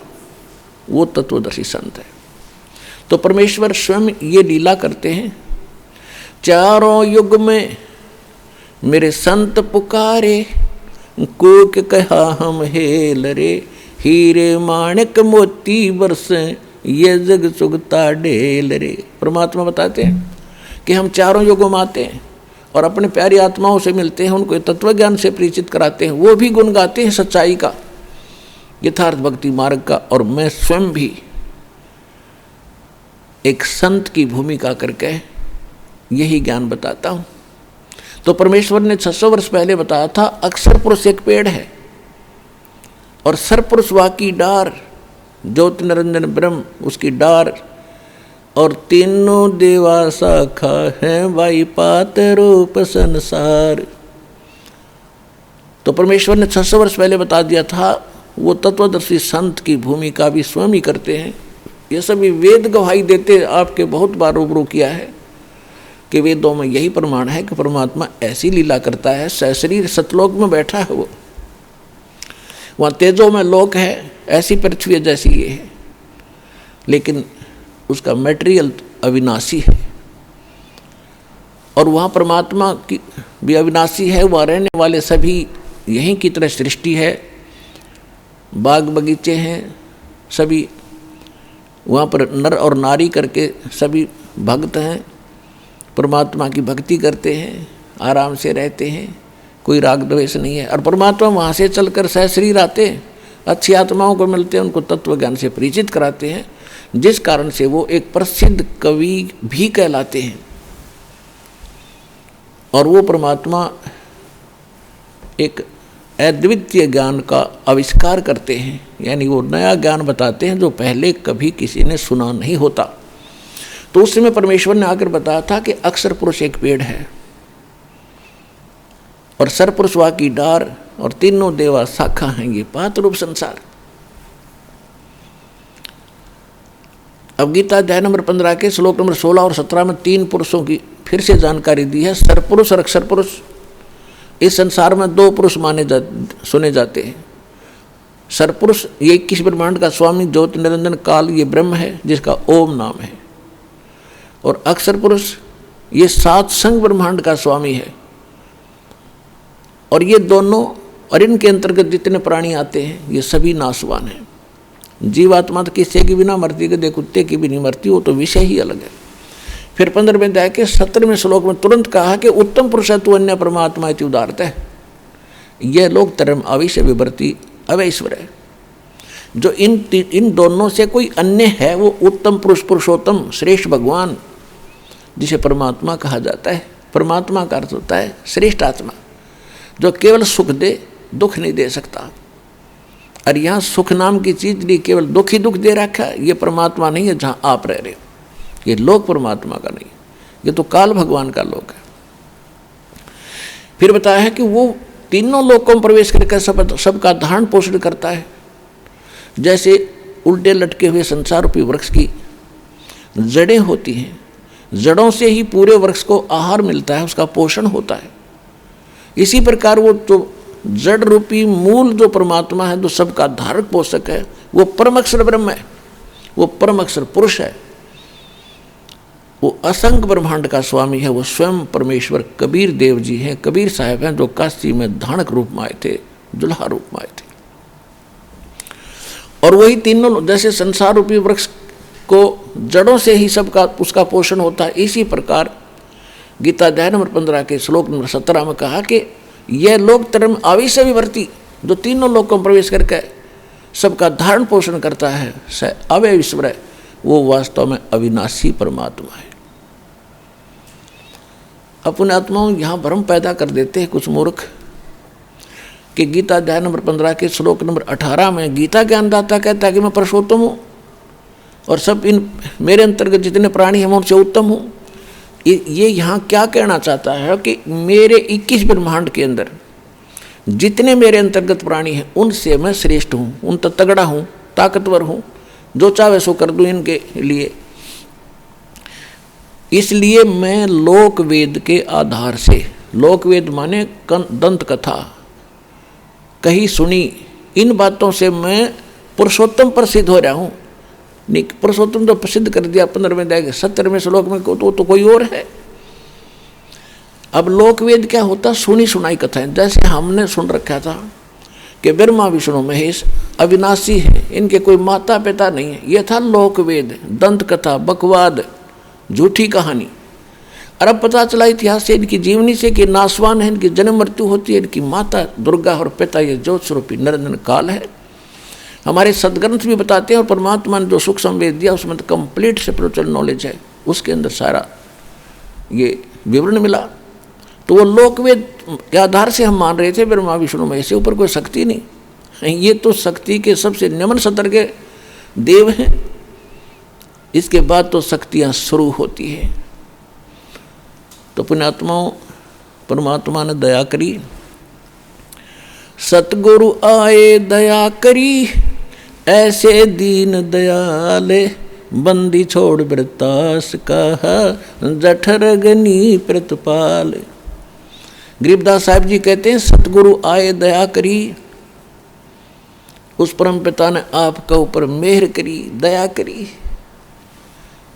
वो तत्वदर्शी संत है। तो परमेश्वर स्वयं ये लीला करते हैं, चारों युग में मेरे संत पुकारे, कोक कहा हम हेल रे, हीरे माणिक मोती बरसे, ये जग सुगता ढेल रे। परमात्मा बताते हैं कि हम चारों युगों में आते हैं और अपने प्यारी आत्माओं से मिलते हैं, उनको तत्व ज्ञान से परिचित कराते हैं, वो भी गुण गाते हैं सच्चाई का, यथार्थ भक्ति मार्ग का। और मैं स्वयं भी एक संत की भूमिका करके यही ज्ञान बताता हूँ। तो परमेश्वर ने 600 वर्ष पहले बताया था, अक्षर पुरुष एक पेड़ है और सरपुरुष वाकी डार, ज्योति निरंजन ब्रह्म उसकी डार, और तीनों देवा शाखा है वाई पात रूप संसार। तो परमेश्वर ने 600 वर्ष पहले बता दिया था। वो तत्वदर्शी संत की भूमिका भी स्वयं ही करते हैं। ये सभी वेद गवाही देते, आपके बहुत बार रूबरू किया है कि वेदों में यही प्रमाण है कि परमात्मा ऐसी लीला करता है। सहशरीर सतलोक में बैठा है, वो वहाँ तेजों में लोक है, ऐसी पृथ्वी जैसी ये है, लेकिन उसका मटेरियल अविनाशी है। और वहाँ परमात्मा की भी अविनाशी है, वहाँ रहने वाले सभी यहीं की तरह सृष्टि है, बाग बगीचे हैं, सभी वहाँ पर नर और नारी करके सभी भक्त हैं, परमात्मा की भक्ति करते हैं, आराम से रहते हैं, कोई राग द्वेष नहीं है। और परमात्मा वहाँ से चलकर सहशरीर आते हैं, अच्छी आत्माओं को मिलते हैं, उनको तत्व ज्ञान से परिचित कराते हैं, जिस कारण से वो एक प्रसिद्ध कवि भी कहलाते हैं। और वो परमात्मा एक अद्वितीय ज्ञान का आविष्कार करते हैं, यानी वो नया ज्ञान बताते हैं जो पहले कभी किसी ने सुना नहीं होता। तो उस समय परमेश्वर ने आकर बताया था कि अक्षर पुरुष एक पेड़ है और सरपुरुष वा की डार और तीनों देवा शाखा हैं, ये पात रूप संसार। अब गीता अध्याय नंबर 15 के श्लोक नंबर 16 और 17 में 3 पुरुषों की फिर से जानकारी दी है। सरपुरुष और अक्षर पुरुष, इस संसार में 2 पुरुष सुने जाते हैं। सरपुरुष ये 21 ब्रह्मांड का स्वामी ज्योति निरंजन काल, ये ब्रह्म है जिसका ओम नाम है। और अक्षर पुरुष ये 7 संग ब्रह्मांड का स्वामी है। और ये दोनों और इनके अंतर्गत जितने प्राणी आते हैं ये सभी नाशवान हैं। जीवात्मा तो किसी की भी ना मरती, गधे कुत्ते की भी नहीं मरती, वो तो विषय ही अलग है। फिर 15वें अध्याय के 17वें श्लोक में तुरंत कहा कि उत्तम पुरुषत्व अन्य परमात्मा इति उदारत है। यह लोग धर्म अविश्य विवर्ती अवैश्वर है। जो इन दोनों से कोई अन्य है वो उत्तम पुरुष, पुरुषोत्तम, श्रेष्ठ भगवान, जिसे परमात्मा कहा जाता है। परमात्मा का अर्थ होता है श्रेष्ठ आत्मा, जो केवल सुख दे, दुख नहीं दे सकता। और यहाँ सुख नाम की चीज नहीं, केवल दुख ही दुख दे रखा है, ये परमात्मा नहीं है जहाँ आप रह रहे हो। ये लोक परमात्मा का नहीं, ये तो काल भगवान का लोक है। फिर बताया है कि वो तीनों लोकों में प्रवेश करके सबका धारण पोषण करता है। जैसे उल्टे लटके हुए संसार रूपी वृक्ष की जड़ें होती हैं, जड़ों से ही पूरे वृक्ष को आहार मिलता है, उसका पोषण होता है। इसी प्रकार वो तो जड़ रूपी मूल जो परमात्मा है, जो सबका धारक पोषक है, वो परम अक्षर ब्रह्म है, वो परम अक्षर पुरुष है, वो असंख्य ब्रह्मांड का स्वामी है। वो स्वयं परमेश्वर कबीर देव जी हैं, कबीर साहब हैं, जो काशी में धानक रूप में आए थे, दुल्हा रूप में आए थे। और वही तीनों, जैसे संसार रूपी वृक्ष को जड़ों से ही सबका उसका पोषण होता है, इसी प्रकार गीता अध्याय नंबर 15 के श्लोक नंबर 17 में कहा कि यह लोक धर्म आविश्य विवर्ती, जो तीनों लोकों में प्रवेश करके सबका धारण पोषण करता है, स अवैश्वर है, वो वास्तव में अविनाशी परमात्मा है। अपने आत्माओं यहाँ भ्रम पैदा कर देते हैं कुछ मूर्ख कि गीता अध्याय नंबर 15 के श्लोक नंबर 18 में गीता ज्ञानदाता कहता है कि मैं पुरुषोत्तम हूँ और सब इन मेरे अंतर्गत जितने प्राणी हैं मैं उनसे उत्तम हूँ। ये यहाँ क्या कहना चाहता है कि मेरे 21 ब्रह्मांड के अंदर जितने मेरे अंतर्गत प्राणी हैं उनसे मैं श्रेष्ठ हूँ, उन तो तगड़ा हूँ, ताकतवर हूँ, जो चाहे सो कर दूँ इनके लिए। इसलिए मैं लोक वेद के आधार से, लोक वेद माने दंत कथा कही सुनी, इन बातों से मैं पुरुषोत्तम प्रसिद्ध हो रहा हूँ। पुरुषोत्तम तो प्रसिद्ध कर दिया 15वें अध्याय के 17वें श्लोक में, तो कोई और है। अब लोक वेद क्या होता? सुनी सुनाई कथाएं। जैसे हमने सुन रखा था कि ब्रह्मा विष्णु महेश अविनाशी है, इनके कोई माता पिता नहीं है, यह था लोक वेद, दंत कथा, बकवाद, झूठी कहानी। और अब पता चला इतिहास से इनकी जीवनी से कि नासवान है, इनकी जन्म मृत्यु होती है, इनकी माता दुर्गा और पिता ये ज्योत स्वरूपी निरंजन काल है। हमारे सदग्रंथ भी बताते हैं और परमात्मा ने जो सुख संवेद दिया उसमें तो कंप्लीट स्पिरिचुअल नॉलेज है, उसके अंदर सारा ये विवरण मिला। तो वो लोकवेद के आधार से हम मान रहे थे ब्रह्मा विष्णु में, इससे ऊपर कोई शक्ति नहीं, ये तो शक्ति के सबसे निम्न स्तर के देव हैं। इसके बाद तो शक्तियाँ शुरू होती है। तो पुण्यात्माओं, परमात्मा ने दया करी, सतगुरु आए दया करी, ऐसे दीन दयाले, बंदी छोड़ वृतास कहा, जठर गनी प्रतिपाल। गरीबदास साहब जी कहते हैं सतगुरु आए दया करी, उस परम पिता ने आपका ऊपर मेहर करी, दया करी,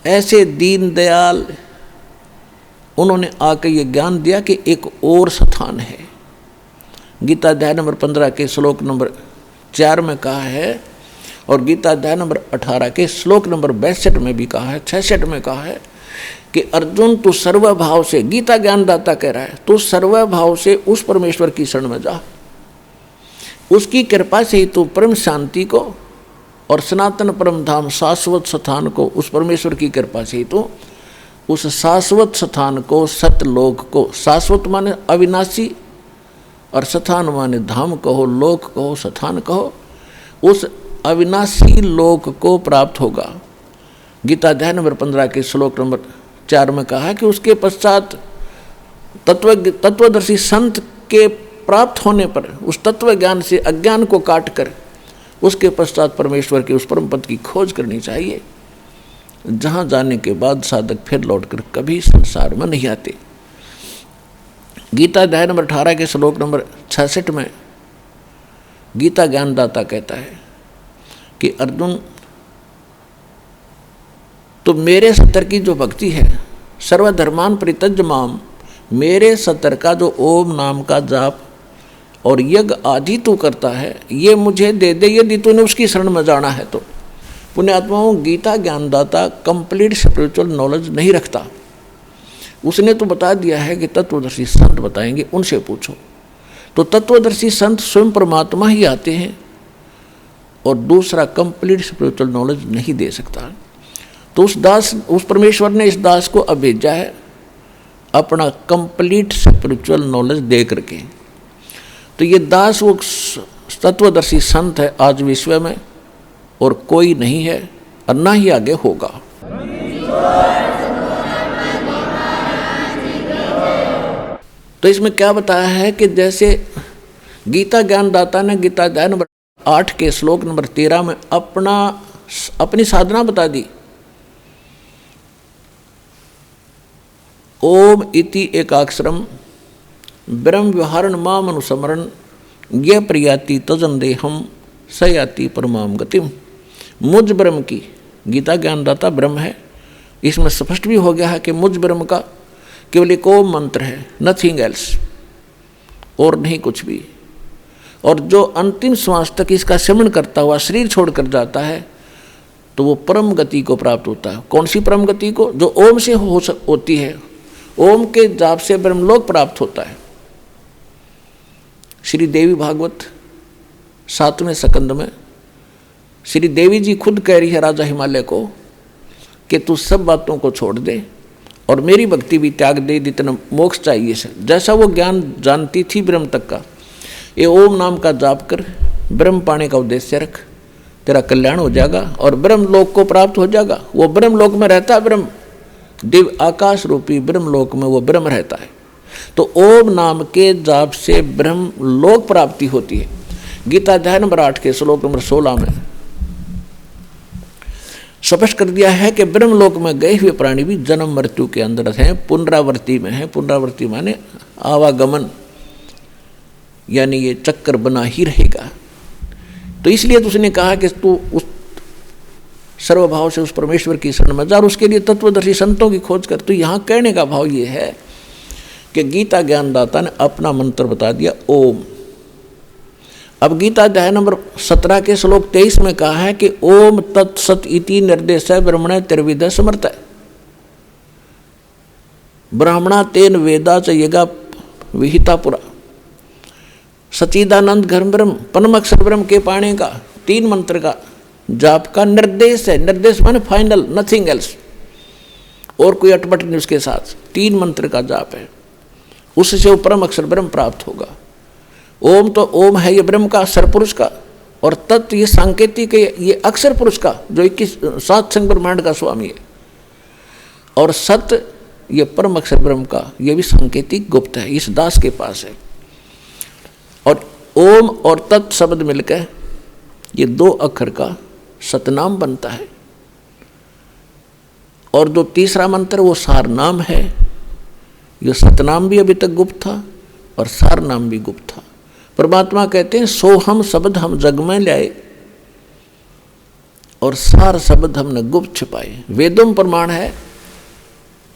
ऐसे दीन दयाल उन्होंने आकर ये ज्ञान दिया कि एक और स्थान है। गीता अध्याय नंबर 15 के श्लोक नंबर 4 में कहा है और गीता अध्याय नंबर 18 के श्लोक नंबर 62 में भी कहा है, 66 में कहा है कि अर्जुन तू सर्वभाव से, गीता ज्ञानदाता कह रहा है, तू सर्वभाव से उस परमेश्वर की शरण में जा, उसकी कृपा से ही तू परम शांति को और सनातन परम धाम शाश्वत स्थान को, उस परमेश्वर की कृपा से ही तू उस शाश्वत स्थान को, सतलोक को, शाश्वत माने अविनाशी और स्थान माने धाम कहो, लोक कहो, स्थान कहो, उस अविनाशी लोक को प्राप्त होगा। गीता अध्याय नंबर 15 के श्लोक नंबर 4 में कहा कि उसके पश्चात तत्वदर्शी संत के प्राप्त होने पर उस तत्व ज्ञान से अज्ञान को काट कर उसके पश्चात परमेश्वर के उस परम पद की खोज करनी चाहिए, जहाँ जाने के बाद साधक फिर लौटकर कभी संसार में नहीं आते। गीता अध्याय नंबर 18 के श्लोक नंबर 66 में गीता ज्ञानदाता कहता है कि अर्जुन तो मेरे सत्तर की जो भक्ति है, सर्वधर्मान परित्यज्य माम, मेरे सत्तर का जो ओम नाम का जाप और यज्ञ आदि तू करता है, ये मुझे दे दे यदि तूने उसकी शरण में जाना है तो। पुण्यात्माओं, गीता ज्ञानदाता कंप्लीट स्पिरिचुअल नॉलेज नहीं रखता, उसने तो बता दिया है कि तत्वदर्शी संत बताएंगे, उनसे पूछो। तो तत्वदर्शी संत स्वयं परमात्मा ही आते हैं और दूसरा कंप्लीट स्पिरिचुअल नॉलेज नहीं दे सकता। तो उस परमेश्वर ने इस दास को अब भेजा है अपना कंप्लीट स्पिरिचुअल नॉलेज दे करके। तो ये दास वो तत्वदर्शी संत है आज विश्व में, और कोई नहीं है और ना ही आगे होगा। तो इसमें क्या बताया है कि जैसे गीता ज्ञानदाता ने गीता अध्याय नंबर 8 के श्लोक नंबर 13 में अपनी साधना बता दी। ओम इति एकाक्षरम ब्रह्म व्यवहारण माम अनुस्मरण ये प्रियाति तजन देहम सयाति परमाम गतिम। मुझ ब्रह्म की, गीता ज्ञानदाता ब्रह्म है, इसमें स्पष्ट भी हो गया है कि मुझ ब्रह्म का केवल एक ओम मंत्र है, नथिंग एल्स, और नहीं कुछ भी। और जो अंतिम श्वास तक इसका सेवन करता हुआ शरीर छोड़कर जाता है तो वो परम गति को प्राप्त होता है। कौन सी परम गति को? जो ओम से होती है। ओम के जाप से ब्रह्मलोक प्राप्त होता है। श्री देवी भागवत 7वें स्कंद में श्री देवी जी खुद कह रही है राजा हिमालय को कि तू सब बातों को छोड़ दे और मेरी भक्ति भी त्याग दे, जितना मोक्ष चाहिए से। जैसा वो ज्ञान जानती थी ब्रह्म तक का, ये ओम नाम का जाप कर, ब्रह्म पाने का उद्देश्य रख, तेरा कल्याण हो जाएगा और ब्रह्म लोक को प्राप्त हो जाएगा। वो ब्रह्म लोक में रहता है, ब्रह्म दिव्य आकाश रूपी ब्रह्म लोक में वो ब्रह्म रहता है। तो ओम नाम के जाप से ब्रह्म लोक प्राप्ति होती है। गीता अध्याय नंबर 8 के श्लोक नंबर 16 में स्पष्ट कर दिया है कि ब्रह्म लोक में गए हुए प्राणी भी जन्म मृत्यु के अंदर हैं, पुनरावृत्ति में है। पुनरावृत्ति माने आवागमन, यानी ये चक्कर बना ही रहेगा। तो इसलिए तो उसने कहा कि तू उस सर्वभाव से उस परमेश्वर की शरण में जा और उसके लिए तत्वदर्शी संतों की खोज कर। तो यहाँ कहने का भाव ये है कि गीता ज्ञानदाता ने अपना मंत्र बता दिया ओम। अब गीता अध्याय नंबर 17 के श्लोक 23 में कहा है कि ओम तत्सत इति निर्देश ब्रह्मण त्रिविध समर्थ। ब्राह्मणा तेन वेदा च यगा विहिता पुरा। सचिदानंद घर्म ब्रह्म परम अक्षर ब्रह्म के पाने का 3 मंत्र का जाप का निर्देश है। निर्देश माने फाइनल, नथिंग एल्स, और कोई अटपट नहीं उसके साथ। 3 मंत्र का जाप है, उससे वो परम अक्षर ब्रह्म प्राप्त होगा। ओम तो ओम है ये ब्रह्म का, सरपुरुष का, और तत्व ये सांकेतिक है, ये अक्षर पुरुष का जो 7 संग ब्रह्मांड का स्वामी है। और सत्य ये परम अक्षर ब्रह्म का, ये भी सांकेतिक गुप्त है, इस दास के पास है। और ओम और तत् शब्द मिलकर ये 2 अक्षर का सतनाम बनता है। और जो तीसरा मंत्र वो सार नाम है। ये सतनाम भी अभी तक गुप्त था और सार नाम भी गुप्त था। परमात्मा कहते हैं सो हम शब्द हम जग में लाए और सार शब्द हमने गुप्त छिपाए। वेदों में प्रमाण है,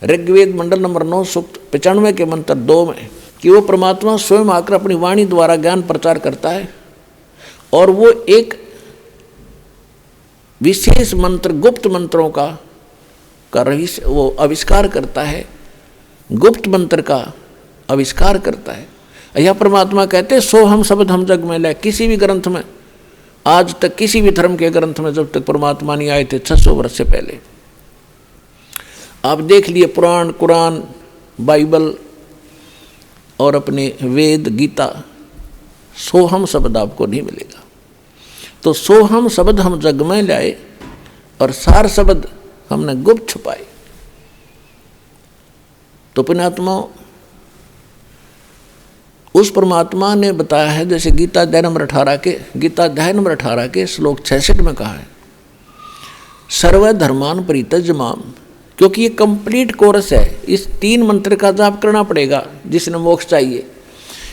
ऋग्वेद मंडल नंबर 9 सूक्त 95 के मंत्र 2 में, कि वो परमात्मा स्वयं आकर अपनी वाणी द्वारा ज्ञान प्रचार करता है और वो एक विशेष मंत्र, गुप्त मंत्रों का का रहस्य वो आविष्कार करता है, गुप्त मंत्र का आविष्कार करता है। यह परमात्मा कहते सो हम शब्द हम जग में लाए। किसी भी ग्रंथ में आज तक, किसी भी धर्म के ग्रंथ में जब तक परमात्मा नहीं आए थे 600 वर्ष से पहले, आप देख लिए पुराण, कुरान, बाइबल और अपने वेद, गीता, सोहम शब्द आपको नहीं मिलेगा। तो सोहम शब्द हम जग में लाए और सार शब्द हमने गुप्त छुपाए। तो पुण्यात्मा, उस परमात्मा ने बताया है, जैसे गीता अध्याय नंबर 18 के श्लोक 66 में कहा है, सर्वधर्मान परित्यज्य माम। क्योंकि ये कंप्लीट कोर्स है, इस 3 मंत्र का जाप करना पड़ेगा जिसने मोक्ष चाहिए।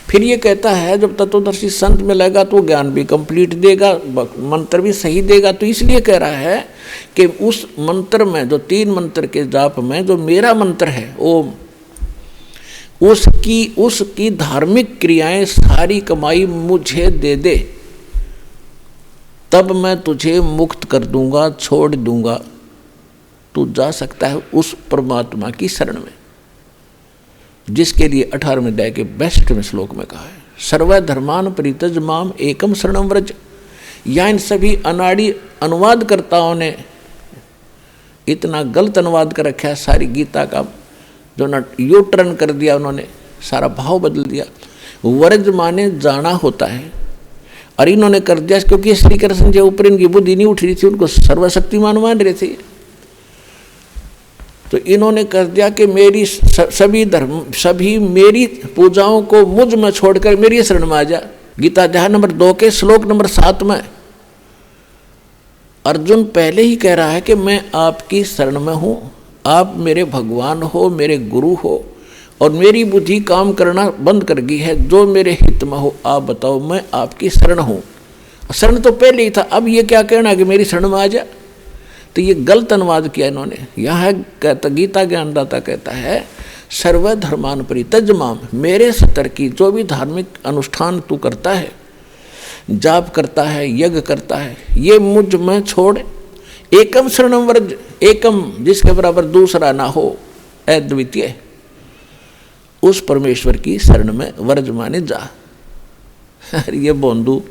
फिर ये कहता है जब तत्वदर्शी संत मिलेगा तो ज्ञान भी कंप्लीट देगा, मंत्र भी सही देगा। तो इसलिए कह रहा है कि उस मंत्र में, जो 3 मंत्र के जाप में जो मेरा मंत्र है ओम, उसकी धार्मिक क्रियाएं सारी कमाई मुझे दे दे, तब मैं तुझे मुक्त कर दूंगा, छोड़ दूंगा। तू जा सकता है उस परमात्मा की शरण में, जिसके लिए 18वें अध्याय के 62वें श्लोक में कहा है, सर्वधर्मान परित्यज्य माम एकम शरणम व्रज। या इन सभी अनाड़ी अनुवादकर्ताओं ने इतना गलत अनुवाद कर रखा है सारी गीता का, जो ना यू टर्न कर दिया उन्होंने, सारा भाव बदल दिया। व्रज माने जाना होता है, और इन्होंने कर दिया क्योंकि श्री कृष्ण जी ऊपर इनकी बुद्धि नहीं उठ रही थी, उनको सर्वशक्तिमान मान रहे थे। तो इन्होंने कर दिया कि मेरी सभी मेरी पूजाओं को मुझ में छोड़कर मेरी शरण में आ जा। गीता अध्याय नंबर 2 के श्लोक नंबर 7 में अर्जुन पहले ही कह रहा है कि मैं आपकी शरण में हूँ, आप मेरे भगवान हो, मेरे गुरु हो, और मेरी बुद्धि काम करना बंद कर गई है, जो मेरे हित में हो आप बताओ, मैं आपकी शरण हूँ। शरण तो पहले ही था, अब ये क्या कहना कि मेरी शरण में आ जा। तो ये गलत अनुवाद किया इन्होंने। यहाँ कहता, गीता ज्ञानदाता कहता है सर्वधर्मान परित्यज्य माम, मेरे सतर की जो भी धार्मिक अनुष्ठान तू करता है, जाप करता है, यज्ञ करता है, ये मुझ में छोड़। एकम शरणम व्रज, एकम जिसके बराबर दूसरा ना हो, अद्वितीय, उस परमेश्वर की शरण में व्रज माने जा। ये बोंदू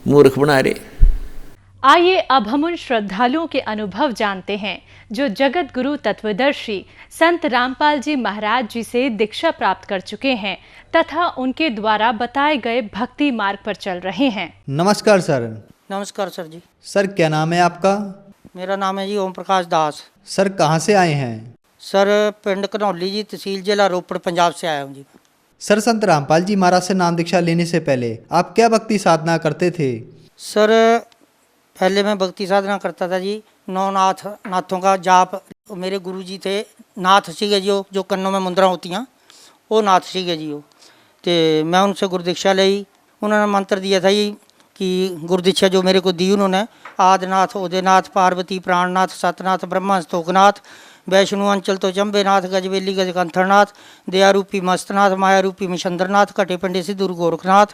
मूर्ख बना रहे। आइए अब हम उन श्रद्धालुओं के अनुभव जानते हैं जो जगत गुरु तत्वदर्शी संत रामपाल जी महाराज जी से दीक्षा प्राप्त कर चुके हैं तथा उनके द्वारा बताए गए भक्ति मार्ग पर चल रहे हैं। नमस्कार सर। नमस्कार सर जी। सर क्या नाम है आपका? मेरा नाम है जी ओम प्रकाश दास। सर कहाँ से आए हैं? सर पिंड घनौली जी, तहसील जिला रोपड़, पंजाब से आया हूँ जी। सर संत रामपाल जी महाराज से नाम दीक्षा लेने से पहले आप क्या भक्ति साधना करते थे? सर पहले मैं भक्ति साधना करता था जी, नाथों का जाप। मेरे गुरु जी थे नाथ सीगे जो कन्नों में मुंदरा होती हैं, वो नाथ सीगे जी। वो तो मैं उनसे गुरदीक्षा ली। उन्होंने मंत्र दिया था जी कि गुरदीक्षा जो मेरे को दी उन्होंने, आदिनाथ, उदयनाथ, पार्वती, प्राणनाथ, सतनाथ, ब्रह्मा स्तोकनाथ, वैष्णु अंचल तो चंबेनाथ, गजवेली गजकंथरनाथ, दयारूपी मस्तनाथ, माया रूपी मिशंद्रनाथ, कटे पंडे सिद्धू गोरखनाथ,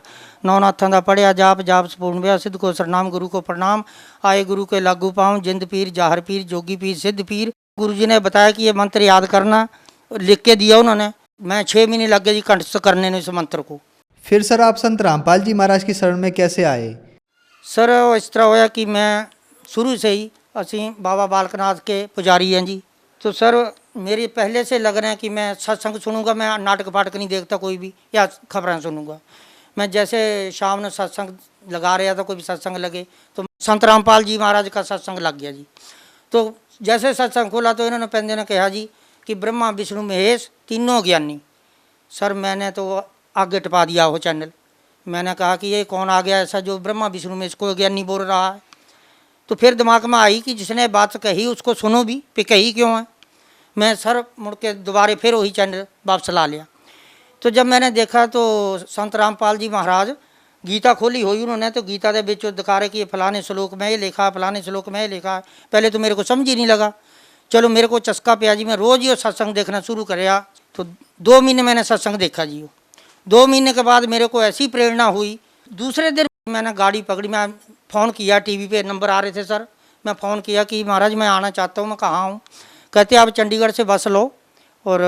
नौनाथां दा पढ़िया जाप जाप संपूर्ण व्या, सिद्ध को सरनाम, गुरु को प्रणाम, आए गुरु के लागू पाऊँ, जिंद पीर, जाहर पीर, जोगी पीर, सिद्ध पीर। गुरु जी ने बताया कि ये मंत्र याद करना, लिख के दिया उन्होंने। मैं 6 महीने लग गए जी कंठस्थ करने में इस मंत्र को। फिर सर आप संत रामपाल जी महाराज की शरण में कैसे आए? सर इस तरह होया कि मैं शुरू से ही असी बाबा बालकनाथ के पुजारी हैं जी। तो सर मेरे पहले से लग रहे हैं कि मैं सत्संग सुनूंगा, मैं नाटक फाटक नहीं देखता कोई भी, या खबरें सुनूंगा। मैं जैसे शाम में सत्संग लगा रहा था, कोई भी सत्संग लगे तो संत रामपाल जी महाराज का सत्संग लग गया जी। तो जैसे सत्संग खोला तो इन्होंने पेंदे ने कहा जी कि ब्रह्मा विष्णु महेश तीनों ज्ञानी। सर मैंने तो आगे टपा दिया वो चैनल। मैंने कहा कि ये कौन आ गया ऐसा जो ब्रह्मा विष्णु महेश को ज्ञानी बोल रहा है। तो फिर दिमाग में आई कि जिसने बात कही उसको सुनो भी, पे कही क्यों है। मैं सर मुड़ के दोबारे फिर वही चैनल वापस ला लिया। तो जब मैंने देखा तो संत रामपाल जी महाराज गीता खोली हुई उन्होंने, तो गीता के बिच दिखा रहे कि ये फलाने श्लोक में ये लिखा है, फलाने श्लोक में ये लिखा है। पहले तो मेरे को समझ ही नहीं लगा। चलो मेरे को चस्का पिया जी, मैं रोज़ ही सत्संग देखना शुरू कराया। तो 2 महीने मैंने सत्संग देखा जी। 2 महीने के बाद मेरे को ऐसी प्रेरणा हुई, दूसरे दिन मैंने गाड़ी पकड़ी, मैं फ़ोन किया, टीवी पे नंबर आ रहे थे सर। मैं फ़ोन किया कि महाराज मैं आना चाहता हूँ। मैं कहाँ हूँ? कहते आप चंडीगढ़ से बस लो और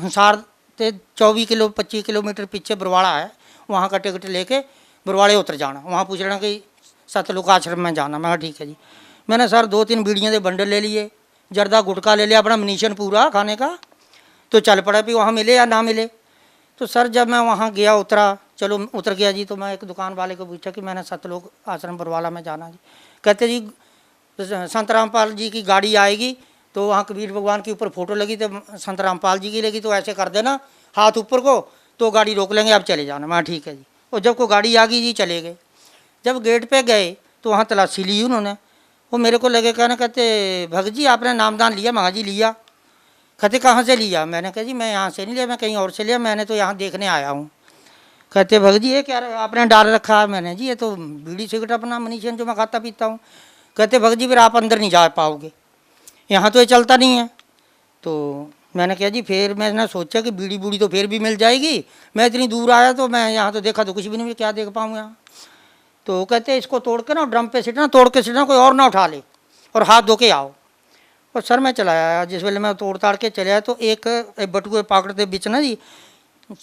हिसार से 25 किलोमीटर पीछे बरवाड़ा है, वहाँ का टिकट लेके बरवाड़े उतर जाना, वहाँ पूछ लेना कि सतलुक आश्रम में जाना। मैं ठीक है जी। मैंने सर 2-3 बीड़ियों के बंडल ले लिए, जर्दा गुटखा ले लिया, अपना मिनीशन पूरा खाने का, तो चल पड़ा भी वहाँ मिले या ना मिले। तो सर जब मैं वहाँ गया, उतरा, चलो उतर गया जी, तो मैं एक दुकान वाले को पूछा कि मैंने सतलुक आश्रम बरवाला में जाना जी। कहते जी संत रामपाल जी की गाड़ी आएगी, तो वहाँ कबीर भगवान के ऊपर फ़ोटो लगी, तो संत रामपाल जी की लगी, तो ऐसे कर देना हाथ ऊपर को, तो गाड़ी रोक लेंगे, आप चले जाना। मैं ठीक है जी। और जब को गाड़ी आ गई जी, चले गए। जब गेट पे गए तो वहाँ तलाशी ली उन्होंने। वो मेरे को लगे कहना, कहते भगत जी आपने नामदान लिया? महा जी लिया। कहते कहाँ से लिया? मैंने कहा जी मैं यहाँ से नहीं लिया, मैं कहीं और से लिया, मैंने तो यहाँ देखने आया हूँ। कहते भगत जी ये क्या आपने डाल रखा है? मैंने जी ये तो बीड़ी सिगरेट अपना मनीशन जो मैं खाता पीता हूँ। कहते भगत जी फिर आप अंदर नहीं जा पाओगे, यहाँ तो ये चलता नहीं है। तो मैंने कहा जी फिर मैंने सोचा कि बीड़ी बूड़ी तो फिर भी मिल जाएगी, मैं इतनी दूर आया तो मैं यहाँ तो देखा तो कुछ भी नहीं, क्या देख पाऊँ यहाँ। तो कहते इसको तोड़ के ना ड्रम पे सीटना, तोड़ के सीटना, कोई और ना उठा ले, और हाथ धो के आओ। और सर मैं चला आया, जिस वेले मैं तोड़ ताड़ के चले आया तो एक बटुए पाकड़ के बीच ना जी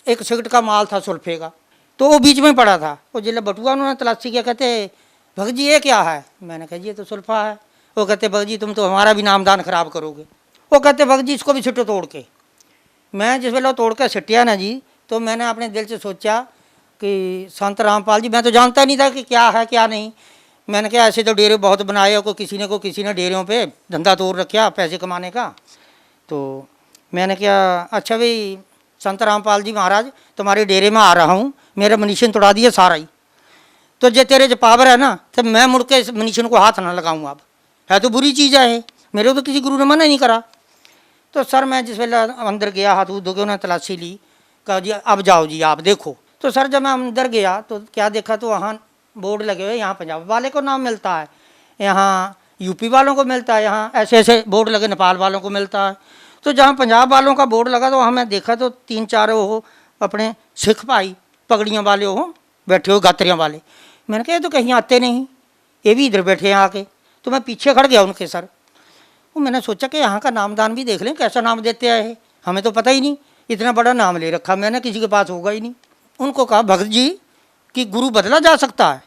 एक सिगरेट का माल था सुल्फे का, तो वो बीच में पड़ा था। और जिले बटुआ उन्होंने तलाशी किया, कहते भगत जी ये क्या है? मैंने कहा जी ये तो सुल्फा है। वो कहते भगत जी तुम तो हमारा भी नामदान खराब करोगे। वो कहते भगत जी इसको भी सिटो तोड़ के। मैं जिस वेले तोड़ के सिटिया ना जी, तो मैंने अपने दिल से सोचा कि संत रामपाल जी, मैं तो जानता नहीं था कि क्या है क्या नहीं। मैंने कहा ऐसे तो डेरे बहुत बनाए हो, को किसी ने डेरों पे धंधा तोड़ रखा पैसे कमाने का। तो मैंने कहा अच्छा भाई संत रामपाल जी महाराज तुम्हारे डेरे में आ रहा हूँ, मेरा मनीशन तोड़ा दिया सारा ही, तो जे तेरे जो पावर है ना, तो मैं मुड़ के इस मनीशन को हाथ ना लगाऊँ। अब है तो बुरी चीज़ है, मेरे को तो किसी गुरु ने मना नहीं करा। तो सर मैं जिस वेले अंदर गया, हाथ धो के उन्होंने तलाशी ली, कहा जी अब जाओ जी आप देखो। तो सर जब मैं अंदर गया तो क्या देखा, तो वहाँ बोर्ड लगे हुए, यहाँ पंजाब वाले को नाम मिलता है, यहाँ यूपी वालों को मिलता है, यहाँ ऐसे ऐसे बोर्ड लगे नेपाल वालों को मिलता है। तो जहाँ पंजाब वालों का बोर्ड लगा तो वहाँ मैं देखा तो 3-4 वो अपने सिख भाई पगड़ियों वाले हो बैठे हो, गात्रियाँ वाले। मैंने कहा ये तो कहीं आते नहीं, ये भी इधर बैठे हैं आके। तो मैं पीछे खड़ गया उनके सर। वो मैंने सोचा कि यहाँ का नामदान भी देख लें, कैसा नाम देते आए, हमें तो पता ही नहीं, इतना बड़ा नाम ले रखा मैंने, किसी के पास होगा ही नहीं। उनको कहा भगत जी कि गुरु बदला जा सकता है?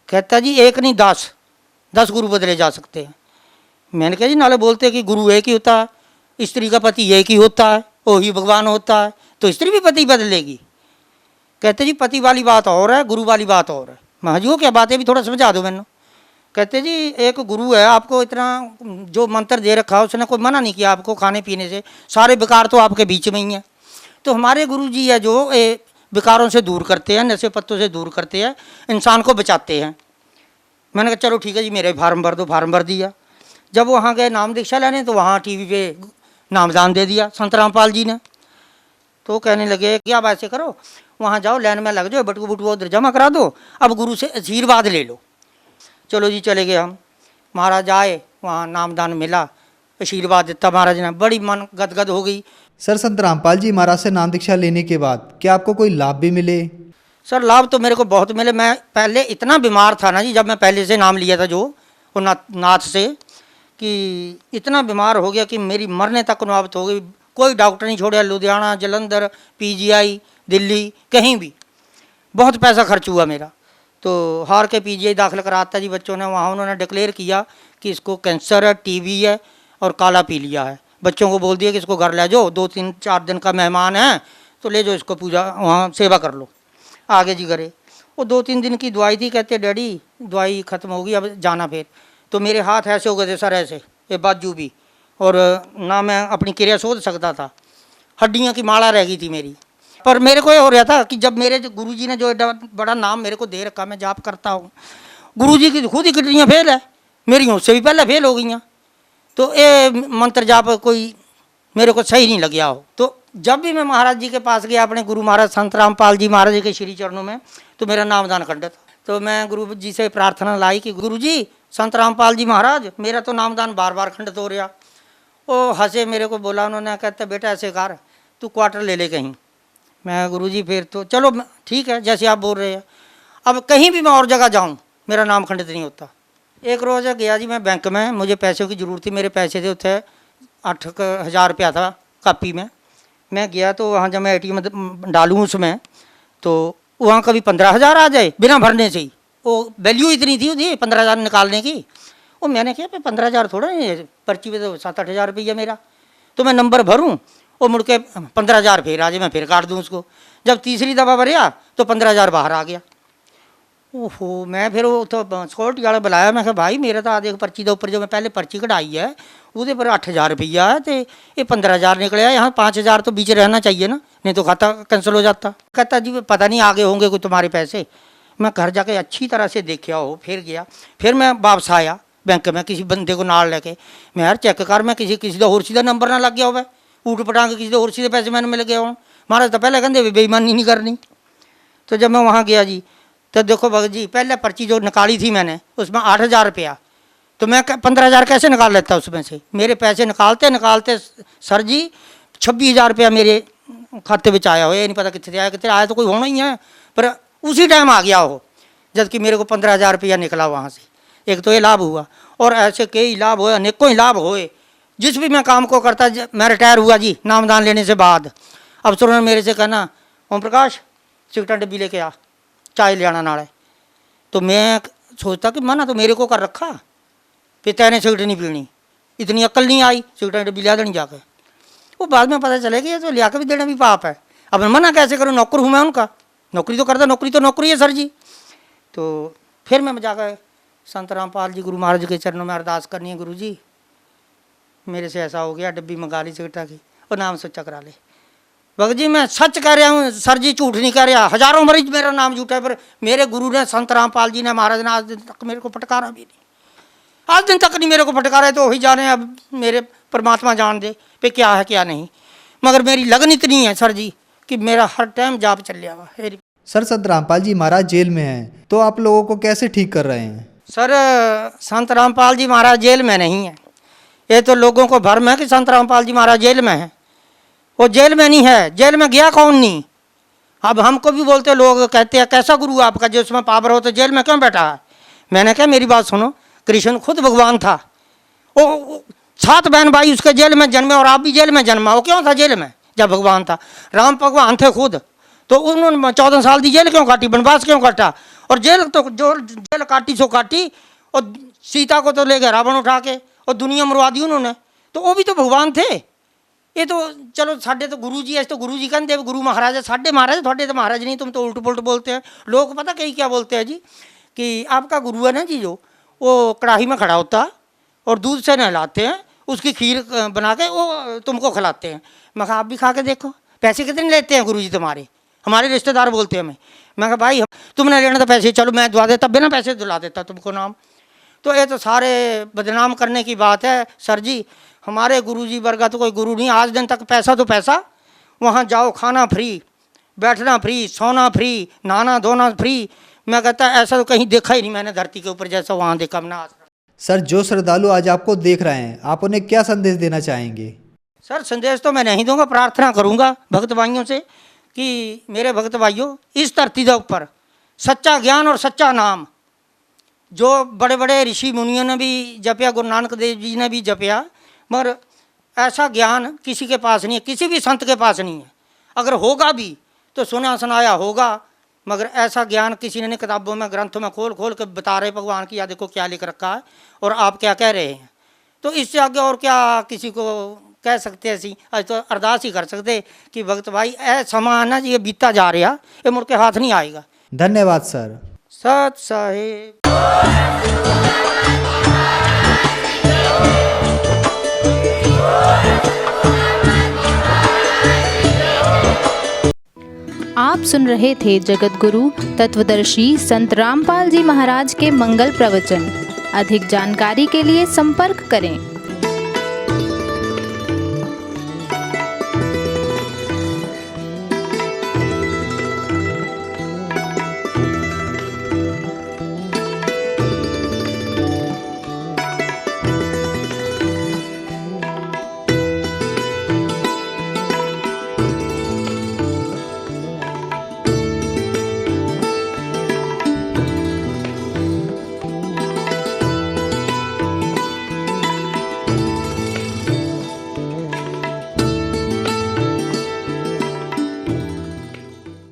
कहता जी एक नहीं 10 गुरु बदले जा सकते हैं। मैंने कहा जी नाले बोलते कि गुरु एक ही होता है, स्त्री का पति एक ही होता है, वो ही भगवान होता है, तो स्त्री भी पति बदलेगी? कहते जी पति वाली बात और है, गुरु वाली बात और है। मैं जी वो क्या बात है, भी थोड़ा समझा दो मैंने। कहते जी एक गुरु है, आपको इतना जो मंत्र दे रखा है उसने कोई मना नहीं किया आपको खाने पीने से, सारे विकार तो आपके बीच में ही हैं। तो हमारे गुरु जी है जो विकारों से दूर करते हैं, नशे पत्तों से दूर करते हैं, इंसान को बचाते हैं। मैंने कहा चलो ठीक है जी मेरे फार्म भर दो, फार्म भर दिया। जब वहाँ गए नाम दीक्षा लेने तो वहाँ टीवी पे नामदान दे दिया संत रामपाल जी ने। तो कहने लगे कि आप ऐसे करो, वहाँ जाओ लाइन में लग जाओ, बटुआ बटुआ उधर जमा करा दो, अब गुरु से आशीर्वाद ले लो। चलो जी चले गए हम, महाराज आए, वहाँ नामदान मिला, आशीर्वाद देता महाराज ने, बड़ी मन गदगद हो गई। सर संत रामपाल जी महाराज से नाम दीक्षा लेने के बाद क्या आपको कोई लाभ भी मिले? सर लाभ तो मेरे को बहुत मिले। मैं पहले इतना बीमार था ना जी, जब मैं पहले से नाम लिया था जो वो नाथ से, कि इतना बीमार हो गया कि मेरी मरने तक नौबत हो गई। कोई डॉक्टर नहीं छोड़ा, लुधियाना, जलंधर, PGI, दिल्ली, कहीं भी बहुत पैसा खर्च हुआ मेरा। तो हार के PGI दाखिल कराता जी बच्चों ने, वहाँ उन्होंने डिक्लेयर किया कि इसको कैंसर है, TB है और काला पीलिया है। बच्चों को बोल दिया कि इसको घर ले जाओ, 2-3-4 दिन का मेहमान है तो ले जाओ इसको, पूजा वहाँ सेवा कर लो, आगे जी करे। वो 2-3 दिन की दवाई थी, कहते डैडी दवाई ख़त्म होगी अब जाना फिर। तो मेरे हाथ ऐसे हो गए थे सर, ऐसे ये बाजू भी, और ना मैं अपनी क्रिया सोच सकता था, हड्डियों की माला रह गई थी मेरी। पर मेरे को ये हो रहा था कि जब मेरे गुरु जी ने जो एडा बड़ा नाम मेरे को दे रखा, मैं जाप करता हूँ, गुरु जी की खुद ही किडनियाँ फेल है, मेरी उससे भी पहले फेल हो गई। तो ये मंत्र जाप कोई मेरे को सही नहीं लग गया हो। तो जब भी मैं महाराज जी के पास गया, अपने गुरु महाराज संत रामपाल जी महाराज के श्री चरणों में, तो मेरा नामदान खंडित। तो मैं गुरु जी से प्रार्थना लाई कि गुरु जी संत रामपाल जी महाराज मेरा तो नामदान बार बार खंडित हो रहा। वो हंसे, मेरे को बोला उन्होंने, कहते बेटा ऐसे कर तू क्वार्टर ले ले कहीं। मैं गुरु जी फिर तो चलो ठीक है जैसे आप बोल रहे हैं, अब कहीं भी मैं और जगह जाऊँ मेरा नाम खंडित नहीं होता। एक रोज़ गया जी मैं बैंक में, मुझे पैसों की ज़रूरत थी, मेरे पैसे थे उत्थे 8,000 रुपया था कापी में। मैं गया तो वहाँ जब मैं ATM डालूँ उसमें तो वहाँ कभी 15,000 आ जाए बिना भरने से ही। वो वैल्यू इतनी थी उसकी 15,000 निकालने की। वो मैंने कहा 15,000 थोड़ा है, पर्ची पे तो 7-8 हज़ार रुपया मेरा, तो मैं नंबर भरूँ और मुड़ के 15,000 फिर आ जाए, मैं फिर काट दूँ उसको। जब तीसरी दफ़ा भरिया तो 15,000 बाहर आ गया। ओहो, मैं फिर वो तो सिक्योरिटी वाला बुलाया, मैं कहा भाई मेरा तो आ देख पर्ची के ऊपर जो मैं पहले पर्ची कढ़ाई है उसके पर 8,000 रुपया है, तो ये 15,000 निकले यहाँ 5,000 तो बीच रहना चाहिए ना, नहीं तो खाता कैंसिल हो जाता। कहता जी पता नहीं आगे होंगे कोई तुम्हारे पैसे। मैं घर जाके अच्छी तरह से देखा हो, फिर गया, फिर मैं वापस आया बैंक में किसी बंदे को नाल लेके। मैं यार चेक कर मैं किसी का होर सीधा नंबर ना लग गया हो, ऊट पटांग किसी होर सीधे पैसे मैंने मिल गया हो। महाराज तो पहले कहते बेईमानी नहीं करनी। तो जब मैं वहाँ गया जी तो देखो भगत जी पहले पर्ची जो निकाली थी मैंने उसमें 8,000 रुपया, तो मैं 15,000 कैसे निकाल लेता उसमें से। मेरे पैसे निकालते निकालते सर जी 26,000 रुपया मेरे खाते में आया हो, ये नहीं पता कितने आया तो कोई होना ही है, पर उसी टाइम आ गया हो, जबकि मेरे को 15,000 रुपया निकला वहाँ से। एक तो ये लाभ हुआ और ऐसे कई लाभ हुए, अनेकों ही लाभ हुए। जिस भी मैं काम को करता, मैं रिटायर हुआ जी नामदान लेने से बाद, अफसरों ने मेरे से कहना ओम प्रकाश सिगरेट डब्बी लेके आ, चाय ले आना नाले। तो मैं सोचता कि मना तो मेरे को कर रखा, फिर तैने सिगरेट नहीं पीनी, इतनी अक्ल नहीं आई सिगरेट डब्बी लिया देनी जाके। वो बाद में पता चले कि तो लिया के भी देना भी पाप है। अब मैं मना कैसे करूँ, नौकर हूँ मैं उनका, नौकरी तो करता, नौकरी तो नौकरी है सर जी। तो फिर मैं जाकर संत रामपाल जी गुरु महाराज के चरणों में अरदास करनी है, गुरु जी मेरे से ऐसा हो गया, डब्बी मंगा ली सिगरेटा की और नाम सोचा करा ले। भगत जी मैं सच कह रहा हूँ सर जी, झूठ नहीं कह रहा। हजारों मरीज मेरा नाम झूठा है, पर मेरे गुरु ने संत रामपाल जी ने महाराज ने आज दिन तक मेरे को फटकारा भी नहीं, आज दिन तक नहीं मेरे को फटकारा है। तो वही जाने अब मेरे परमात्मा जान दे पे क्या है क्या नहीं, मगर मेरी लगन इतनी है सर जी कि मेरा हर टाइम जाप चल लिया हुआ है। सर संत रामपाल जी महाराज जेल में हैं, तो आप लोगों को कैसे ठीक कर रहे हैं? सर संत रामपाल जी महाराज जेल में नहीं है, ये तो लोगों को भ्रम है कि संत रामपाल जी महाराज जेल में है। वो जेल में नहीं है, जेल में गया कौन नहीं। अब हमको भी बोलते लोग, कहते हैं कैसा गुरु आपका जो उसमें पावर हो तो जेल में क्यों बैठा है। मैंने कहा मेरी बात सुनो, कृष्ण खुद भगवान था, वो 7 बहन भाई उसके जेल में जन्मे और आप भी जेल में जन्मा। वो क्यों था जेल में जब भगवान था? राम भगवान थे खुद, तो उन्होंने 14 साल की जेल क्यों काटी, वनवास क्यों काटा? और जेल तो जो जेल काटी सो काटी, और सीता को तो ले गए रावण उठा के और दुनिया मरवा दी उन्होंने, तो वो भी तो भगवान थे। ये तो चलो साढ़े तो गुरु जी है, तो गुरु जी कहते गुरु महाराज है, साढ़े महाराज थोड़े तो महाराज नहीं, तुम तो उल्ट पुलट बोलते हैं। लोग पता कहीं क्या बोलते हैं जी कि आपका गुरु है ना जी, जो वो कढ़ाई में खड़ा होता है और दूध से नहलाते हैं, उसकी खीर बना के वो तुमको खिलाते हैं। मैं कहा आप भी खा के देखो, पैसे कितने लेते हैं गुरु जी तुम्हारे? हमारे रिश्तेदार बोलते हैं। मैं कहा भाई तुमने लेना तो पैसे, चलो मैं दुआ देता, बिना पैसे दिला देता तुमको नाम। तो ये तो सारे बदनाम करने की बात है सर जी। हमारे गुरु जी वर्गा तो कोई गुरु नहीं, आज दिन तक पैसा तो पैसा, वहाँ जाओ खाना फ्री, बैठना फ्री, सोना फ्री, नहाना धोना फ्री। मैं कहता ऐसा तो कहीं देखा ही नहीं मैंने धरती के ऊपर जैसा वहाँ देखा मैंने आज। सर जो श्रद्धालु आज आपको देख रहे हैं, आप उन्हें क्या संदेश देना चाहेंगे? सर संदेश तो मैं नहीं दूंगा, प्रार्थना करूंगा भक्त भाइयों से कि मेरे भक्त भाइयों, इस धरती के ऊपर सच्चा ज्ञान और सच्चा नाम जो बड़े बड़े ऋषि मुनियों ने भी जपया, गुरु नानक देव जी ने भी जपया, मगर ऐसा ज्ञान किसी के पास नहीं है, किसी भी संत के पास नहीं है। अगर होगा भी तो सुना सुनाया होगा, मगर ऐसा ज्ञान किसी ने नहीं। किताबों में ग्रंथों में खोल खोल के बता रहे भगवान की, या देखो क्या लिख रखा है और आप क्या कह रहे हैं। तो इससे आगे और क्या किसी को कह सकते हैं? ऐसी आज तो अरदास ही कर सकते कि भक्त भाई ऐ समा ना ये बीता जा रहा, ये मुड़ के हाथ नहीं आएगा। धन्यवाद सर। सत साहेब। आप सुन रहे थे जगत गुरु तत्वदर्शी संत रामपाल जी महाराज के मंगल प्रवचन। अधिक जानकारी के लिए संपर्क करें।